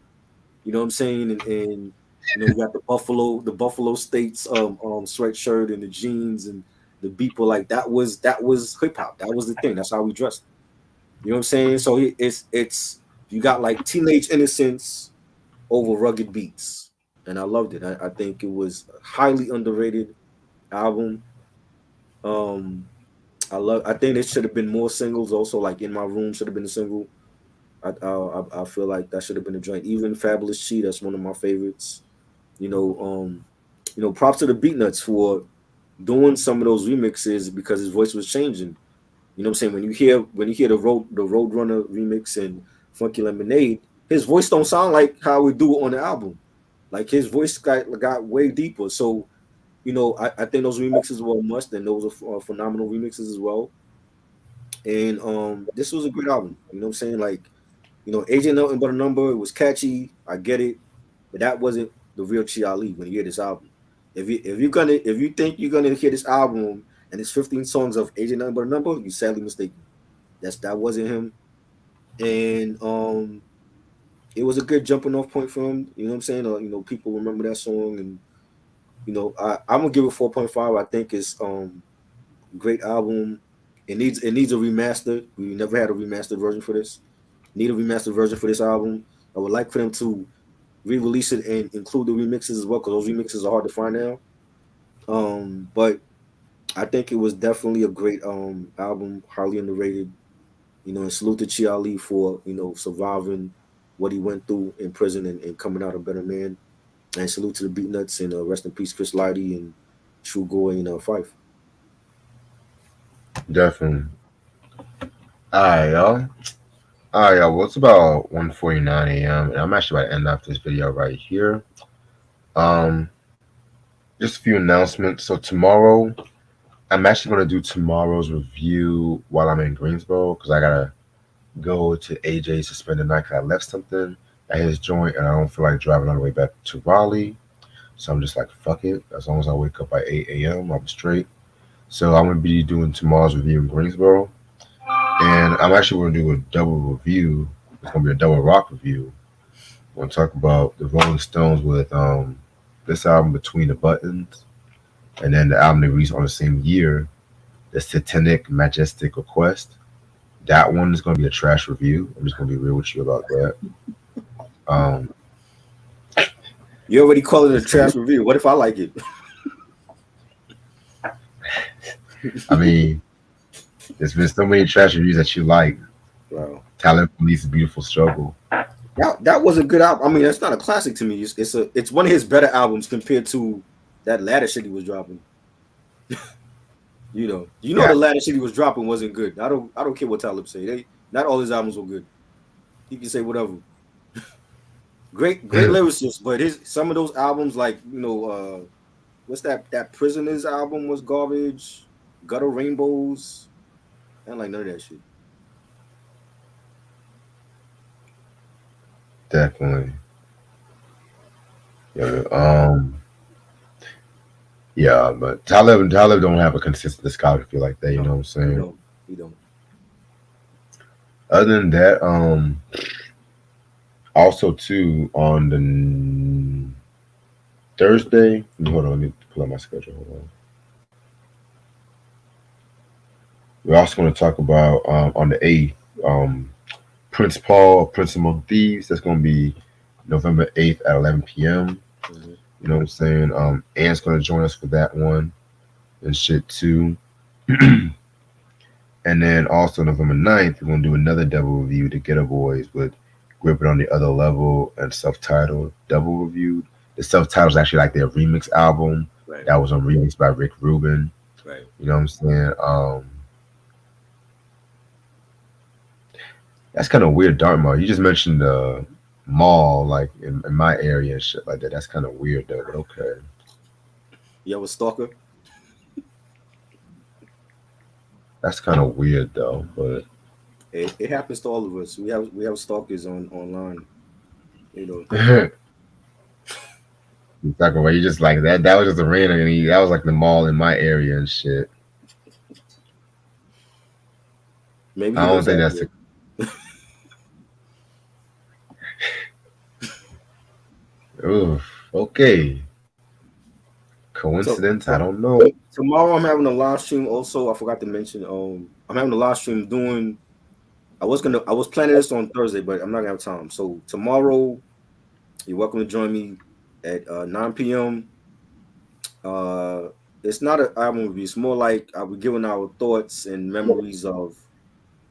You know what I'm saying? And you got the Buffalo States sweatshirt and the jeans and the beeper. Like that was hip hop. That was the thing. That's how we dressed. You know what I'm saying? So it's you got like teenage innocence over rugged beats, and I loved it. I think it was a highly underrated album. I think there should have been more singles. Also, like In My Room should have been a single. I feel like that should have been a joint. Even Fabulous Chi, that's one of my favorites. Props to the Beatnuts for doing some of those remixes because his voice was changing. You know what I'm saying? When you hear the Roadrunner remix and Funky Lemonade, his voice don't sound like how we do it on the album. Like his voice got way deeper. So, I think those remixes were a must, and those are phenomenal remixes as well. And this was a great album. You know what I'm saying? Like, Agent Nothing But a Number, it was catchy. I get it, but that wasn't the real Chi Ali when you hear this album. If you think you're gonna hear this album and it's 15 songs of Agent Nothing But a Number, you're sadly mistaken. That wasn't him. And it was a good jumping off point for him. You know what I'm saying? People remember that song, and I'm gonna give it 4.5. I think it's great album. It needs a remaster. We never had a remastered version for this. Need a remastered version for this album. I would like for them to re-release it and include the remixes as well, because those remixes are hard to find now. But I think it was definitely a great album, highly underrated. And salute to Chi Ali for surviving what he went through in prison and coming out a better man. And salute to the Beatnuts, and rest in peace, Chris Lighty and True Goy and Fife. Definitely. All right, y'all. Well, it's about 1:49 a.m. and I'm actually about to end off this video right here. Just a few announcements. So tomorrow, I'm actually going to do tomorrow's review while I'm in Greensboro, because I gotta go to AJ's to spend the night, because I left something at his joint and I don't feel like driving all the way back to Raleigh. So I'm just like, fuck it. As long as I wake up by 8 a.m., I'm straight. So I'm going to be doing tomorrow's review in Greensboro. And I'm actually going to do a double review It's gonna be a double rock review. We're gonna talk about the Rolling Stones with this album Between the Buttons, and then the album they released on the same year, the Satanic Majestic Request. That one is gonna be a trash review. I'm just gonna be real with you about that. Um, You already call it a it's gonna trash review. What if I like it? I mean, there's been so many trash reviews that you like. Wow. Talent Police, Beautiful Struggle. That was a good album. I mean, that's not a classic to me. It's one of his better albums compared to that latter shit he was dropping. You know Yeah. the latter shit he was dropping wasn't good. I don't care what Talib say. Not all his albums were good. He can say whatever. Great lyricist, but some of those albums, like what's that Prisoners album was garbage. Gutter Rainbows. I don't like none of that shit. Definitely. Yeah. Yeah, but Talib don't have a consistent discography like that. You know what I'm saying? He don't. Other than that, also too on the Thursday. Hold on, let me pull up my schedule. Hold on. We're also going to talk about on the 8th, Prince Paul, Prince Among Thieves. That's going to be November 8th at 11 p.m. Mm-hmm. You know what I'm saying? Ant's going to join us for that one and shit too. And then also November 9th, we're going to do another double review, The Getter Boys, with Grip It on the Other Level and self-titled double reviewed. The self-titled is actually like their remix album. Right. That was on remix by Rick Rubin. Right. You know what I'm saying? That's kind of weird, Dartmouth. You just mentioned the mall, like in my area and shit like that. That's kind of weird, though. But okay. You have a stalker? That's kind of weird, though. But it happens to all of us. We have stalkers online. You know. you talking about you just like that? That was just a random. That was like the mall in my area and shit. Maybe I don't think that's. Oof. Okay. Coincidence? I don't know. Tomorrow I'm having a live stream. Also, I forgot to mention. I'm having a live stream doing. I was planning this on Thursday, but I'm not gonna have time. So tomorrow, you're welcome to join me at 9 p.m. It's not an album review. It's more like I'll be giving our thoughts and memories of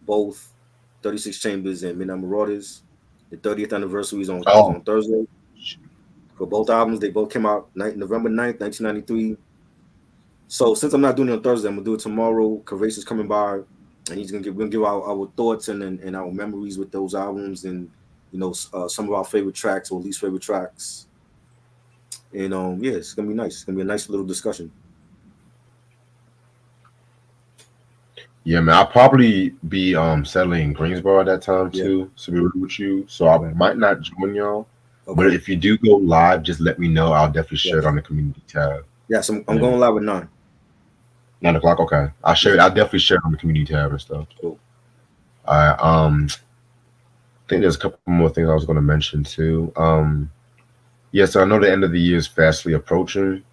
both 36 Chambers and Midnight Marauders. The 30th anniversary is on Thursday. For both albums, they both came out November 9th, 1993. So since I'm not doing it on Thursday, I'm gonna do it tomorrow. Kavace is coming by, and we're gonna give our thoughts and our memories with those albums, and some of our favorite tracks or least favorite tracks. And it's gonna be nice. It's gonna be a nice little discussion. Yeah, man. I'll probably be settling in Greensboro at that time too. So be real with you. So I might not join y'all. Okay. But if you do go live, just let me know. I'll definitely share it on the community tab. Yeah, so I'm going live at 9. 9 o'clock. Okay, I'll share it. I'll definitely share it on the community tab and stuff. Cool. All right. I think there's a couple more things I was going to mention too. So I know the end of the year is fastly approaching.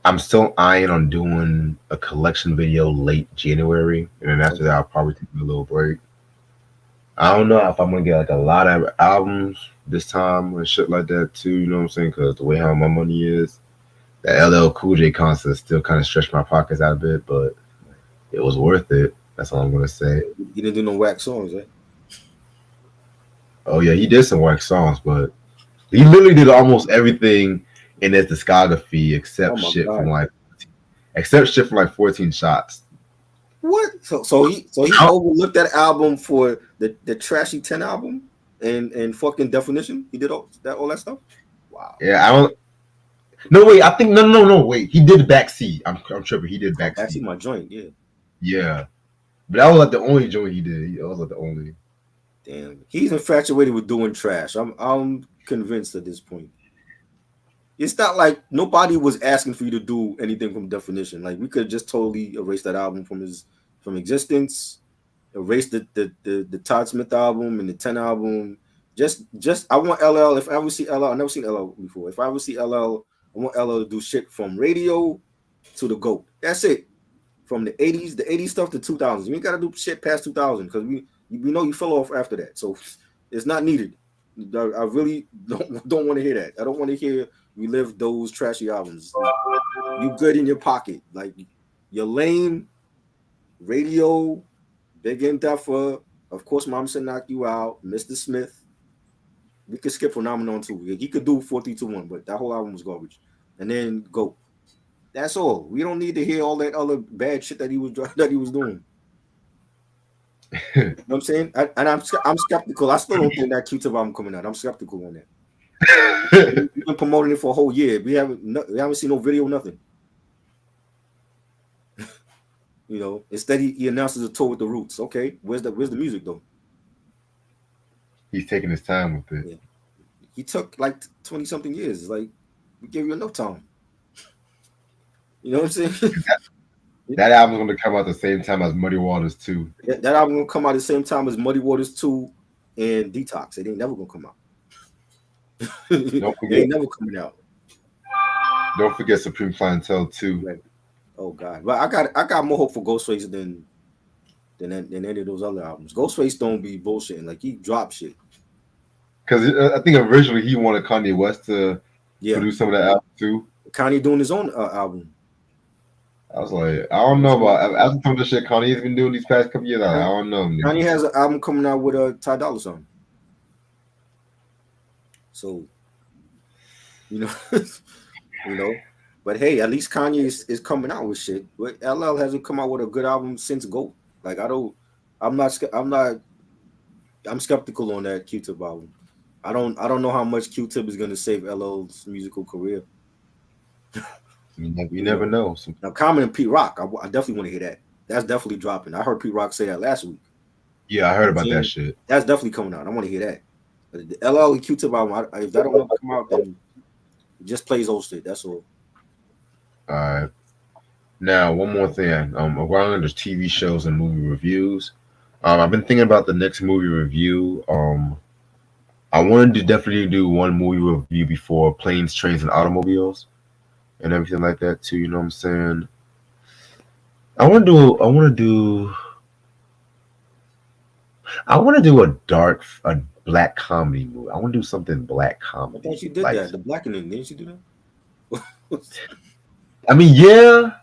I'm still eyeing on doing a collection video late January, and then after that, I'll probably take a little break. I don't know if I'm gonna get like a lot of albums this time and shit like that too. You know what I'm saying? Because the way how my money is, the LL Cool J concert still kind of stretched my pockets out a bit, but it was worth it. That's all I'm gonna say. You didn't do no whack songs, right? Oh yeah, he did some whack songs, but he literally did almost everything in his discography except shit from like 14 Shots. What? So he overlooked that album for the Trashy 10 album and fucking Definition. He did all that stuff. Wow. Yeah, I don't. No wait, I think no wait. He did Backseat. I'm tripping. He did Backseat. Backseat my joint. Yeah. Yeah, but that was like the only joint he did. That was like the only. Damn, he's infatuated with doing trash. I'm convinced at this point. It's not like nobody was asking for you to do anything from Definition. Like we could just totally erase that album from existence. Erase the Todd Smith album and the 10 album. Just I want LL. If I ever see LL, I never seen LL before. If I ever see LL, I want LL to do shit from radio to the GOAT. That's it. From the 80s stuff to 2000s. You ain't gotta do shit past 2000 because we know you fell off after that. So it's not needed. I really don't want to hear that. I don't want to hear relive those trashy albums. You good in your pocket. Like your lane, radio, Big and Duffer, of course, Mom Said Knock You Out, Mr. Smith. We could skip Phenomenon too. He could do 4-3-2-1, but that whole album was garbage. And then GOAT. That's all. We don't need to hear all that other bad shit that he was doing. You know what I'm saying? I'm skeptical. I still don't think that Q-Tip album coming out. I'm skeptical on that. We've been promoting it for a whole year. We haven't seen no video, nothing. You know, instead he announces a tour with the Roots. Okay, where's the music though? He's taking his time with it. Yeah. He took like 20-something years. It's like we gave you enough time. You know what I'm saying? That album's gonna come out the same time as Muddy Waters 2. That album gonna come out the same time as Muddy Waters 2 and Detox. It ain't never gonna come out. Don't forget, it ain't never coming out. Don't forget Supreme Clientele 2. Right. Oh God, but I got more hope for Ghostface than any of those other albums. Ghostface don't be bullshitting. Like he dropped shit. Because I think originally he wanted Kanye West to produce some of that album too. Kanye doing his own album. I was like, I don't know about after some of the shit Kanye's been doing these past couple years. I don't know. Kanye has an album coming out with Ty Dolla $ign. So, you know, but hey, at least Kanye is coming out with shit. But LL hasn't come out with a good album since GOAT. Like I'm skeptical on that Q-Tip album. I don't know how much Q-Tip is gonna save LL's musical career. You never know. Now, Common and Pete Rock, I definitely want to hear that. That's definitely dropping. I heard Pete Rock say that last week. Yeah, I heard about that shit. That's definitely coming out. I want to hear that. But the LL and Q-Tip album, if that don't come out, then it just plays old shit. That's all. All right. Now, one more thing. Around the TV shows and movie reviews, I've been thinking about the next movie review. I wanted to definitely do one movie review before Planes, Trains, and Automobiles, and everything like that too. You know what I'm saying? I want to do a black comedy movie. I want to do something black comedy. I thought you did that. The Blackening, didn't you do that? I mean, yeah,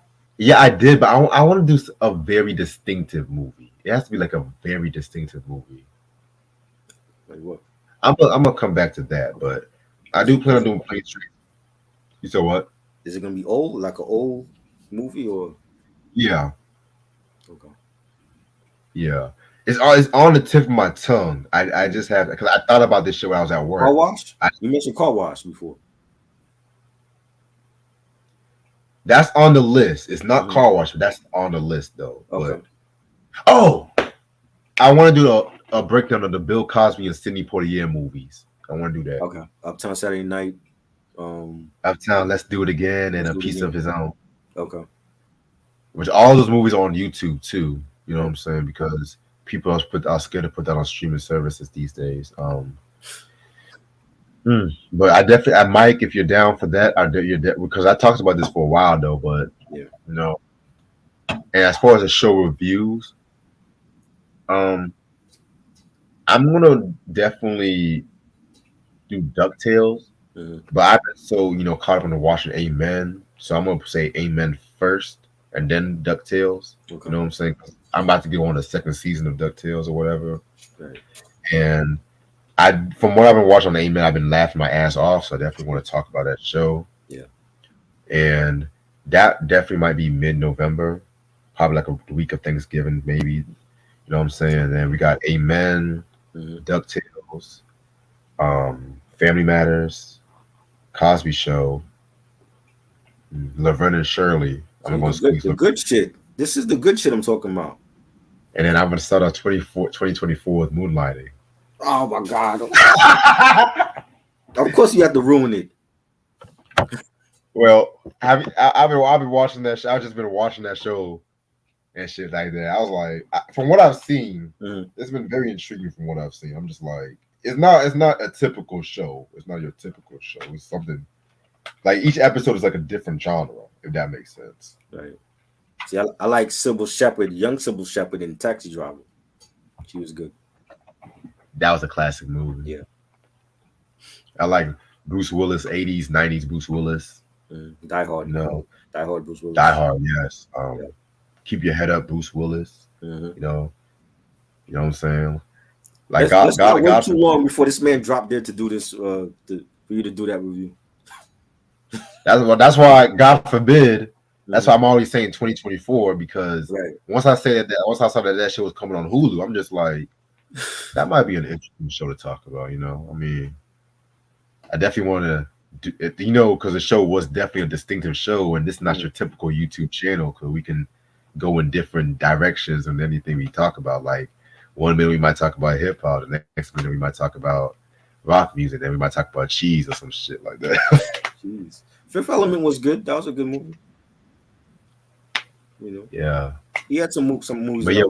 I did, but I want to do a very distinctive movie. It has to be like a very distinctive movie. Like what? I'm gonna come back to that, but I do plan on doing Planes, Trains. You said what? Is it gonna be old, like an old movie, or? Yeah. Okay. Yeah. It's on the tip of my tongue. I just have, because I thought about this shit when I was at work. Car Wash? You mentioned Car Wash before. That's on the list. It's not Car Wash, but that's on the list though. Okay. But, I want to do a breakdown of the Bill Cosby and Sidney Poitier movies. I want to do that. Okay. Uptown Saturday Night. Uptown, Let's Do It Again, and A Piece of His Own. Okay. Which all those movies are on YouTube too. You know what I'm saying? Because people are scared to put that on streaming services these days. But Mike, if you're down for that, because I talked about this for a while though. But you know, and as far as the show reviews, I'm gonna definitely do DuckTales, but I've been so caught up in watching Amen, so I'm gonna say Amen first and then DuckTales. Okay. You know what I'm saying? I'm about to get on the second season of DuckTales or whatever, right. And from what I've been watching on Amen, I've been laughing my ass off, so I definitely want to talk about that show. Yeah, and that definitely might be mid-November, probably like a week of Thanksgiving, maybe. You know what I'm saying? And then we got Amen, DuckTales, Family Matters, Cosby Show, Laverne and Shirley. The good shit. This is the good shit I'm talking about. And then I'm going to start out 2024 with Moonlighting. Oh my God. Of course you have to ruin it. Well, I've been watching that show. I've just been watching that show and shit like that. I was like, from what I've seen, Mhm. it's been very intriguing. From what I've seen, I'm just like, it's not a typical show. It's not your typical show. It's something like each episode is like a different genre, if that makes sense. Right. See, I like Sybil Shepherd, young Sybil Shepherd in Taxi Driver. She was good. That was a classic movie. Yeah. I like Bruce Willis, 80s, 90s Bruce Willis. Die Hard. No, Die Hard, Bruce Willis. Die Hard, yes. Yeah. Keep Your Head Up, Bruce Willis. Mhm. You know what I'm saying? Like Let's not wait God too long before this man dropped dead to do this. For you to do that review. That's why, God forbid. That's why I'm always saying 2024, because Right. once I saw that shit was coming on Hulu, I'm just like, that might be an interesting show to talk about. I mean, I definitely want to do it, because the show was definitely a distinctive show, and this is not your typical YouTube channel, because we can go in different directions on anything we talk about. Like 1 minute we might talk about hip hop, the next minute we might talk about rock music, then we might talk about cheese or some shit like that. Jeez. Fifth Element was good. That was a good movie. Yeah. He had some movies. But yeah,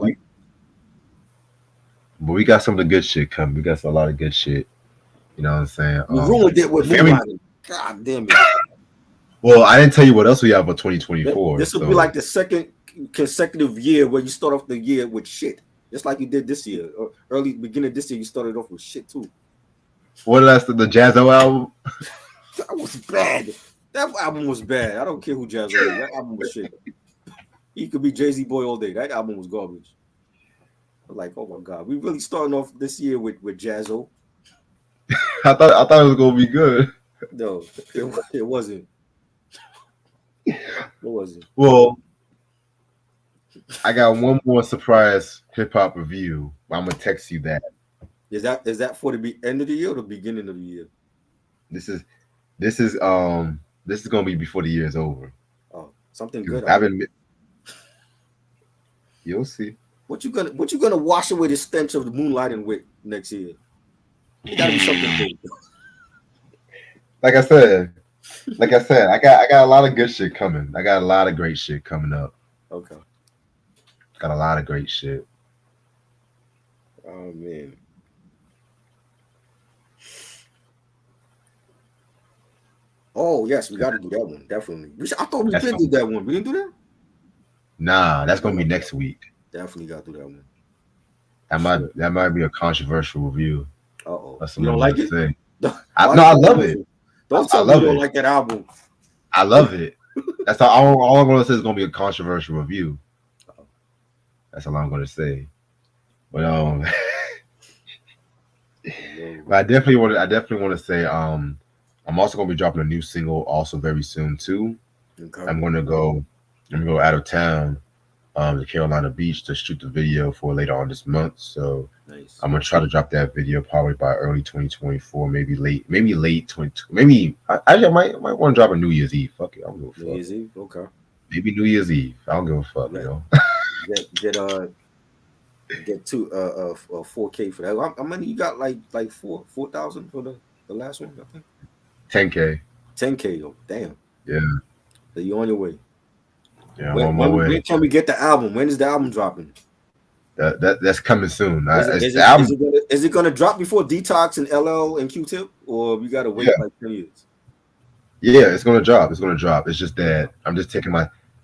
we got some of the good shit coming. We got a lot of good shit. You know what I'm saying? You ruined it with Moonlighting. God damn it. Well, I didn't tell you what else we have for 2024. This will be like the second consecutive year where you start off the year with shit. Just like you did this year. Early beginning of this year, you started off with shit too. What did I say? The Jaz-O album? That was bad. That album was bad. I don't care who Jaz-O is. That album was shit. He could be Jay-Z boy all day. That album was garbage. I'm like, oh my god, we really starting off this year with Jaz-O. I thought it was gonna be good. No, it wasn't. It wasn't. Well, I got one more surprise hip hop review. I'm gonna text you that. Is that for the end of the year or the beginning of the year? This is gonna be before the year is over. Oh, something good. You'll see. What you gonna wash away the stench of the Moonlighting with next year? It gotta be something big. Like I said, I got a lot of good shit coming. I got a lot of great shit coming up. Okay. Got a lot of great shit. Oh man. Oh yes, we got to do that one. Definitely. I thought we did do that one. We didn't do that. Nah, that's gonna be next week. Definitely got to do that one. That might be a controversial review. Uh-oh. That's You don't like it? I love it. Don't tell me you don't like that album. I love it. That's all I'm gonna say is gonna be a controversial review. That's all I'm gonna say. But but I definitely want to say I'm also gonna be dropping a new single also very soon too. Okay. I'm gonna go out of town to Carolina Beach to shoot the video for later on this month. So nice. I'm gonna try to drop that video probably by early 2024, maybe late 22. Maybe I might want to drop a New Year's Eve. Fuck it, I don't give a fuck. New Year's Eve, okay. Maybe New Year's Eve. I don't give a fuck, right. Get 4K for that. How many you got? Like 4,000 for the last one, I think. 10K. 10K. Oh, damn. Yeah. So you on your way? Yeah, I'm on my way. When can we get the album? When is the album dropping? That's coming soon. Is it gonna drop before Detox and LL and Q-Tip, or we gotta wait like 10 years? Yeah, it's gonna drop. It's just that I'm just taking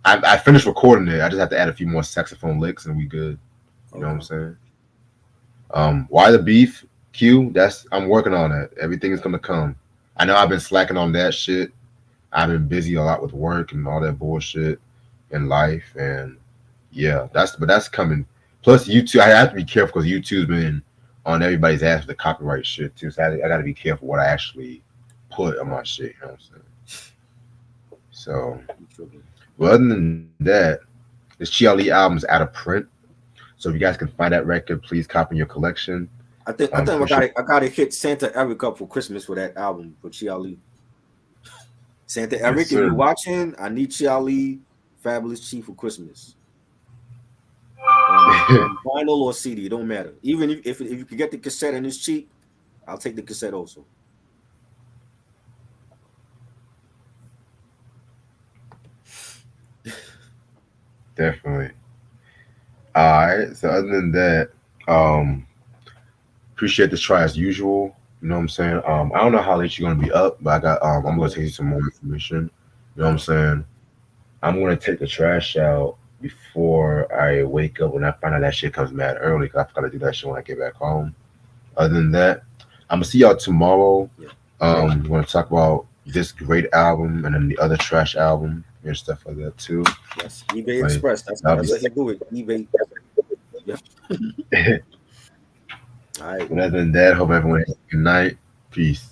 I finished recording it. I just have to add a few more saxophone licks and we good. You know what I'm saying? Why the beef? Q, I'm working on it. Everything is gonna come. I know I've been slacking on that shit. I've been busy a lot with work and all that bullshit in life, and yeah, that's coming. Plus YouTube, I have to be careful because YouTube's been on everybody's ass with the copyright shit too. So I got to be careful what I actually put on my shit. You know what I'm saying? So, but other than that, this Chia Lee album's out of print. So if you guys can find that record, please copy in your collection. I think I gotta hit Santa Eric up for Christmas for that album for Chia Lee. Santa Eric, if you're watching, I need Chia Lee, Fabulous Chief for Christmas. Vinyl or CD, it don't matter. Even if you can get the cassette and it's cheap, I'll take the cassette also. Definitely. All right. So other than that, um, appreciate this try as usual. You know what I'm saying? I don't know how late you're gonna be up, but I got I'm gonna take you some more information. You know what I'm saying? I'm gonna take the trash out before I wake up when I find out that shit comes mad early. 'Cause I gotta do that shit when I get back home. Other than that, I'm gonna see y'all tomorrow. Yeah. We're gonna talk about this great album and then the other trash album and stuff like that too. Yes, eBay Like, Express. That's that'll what he do it. eBay. Yeah. be. All right. But other than that, hope everyone has a good night. Peace.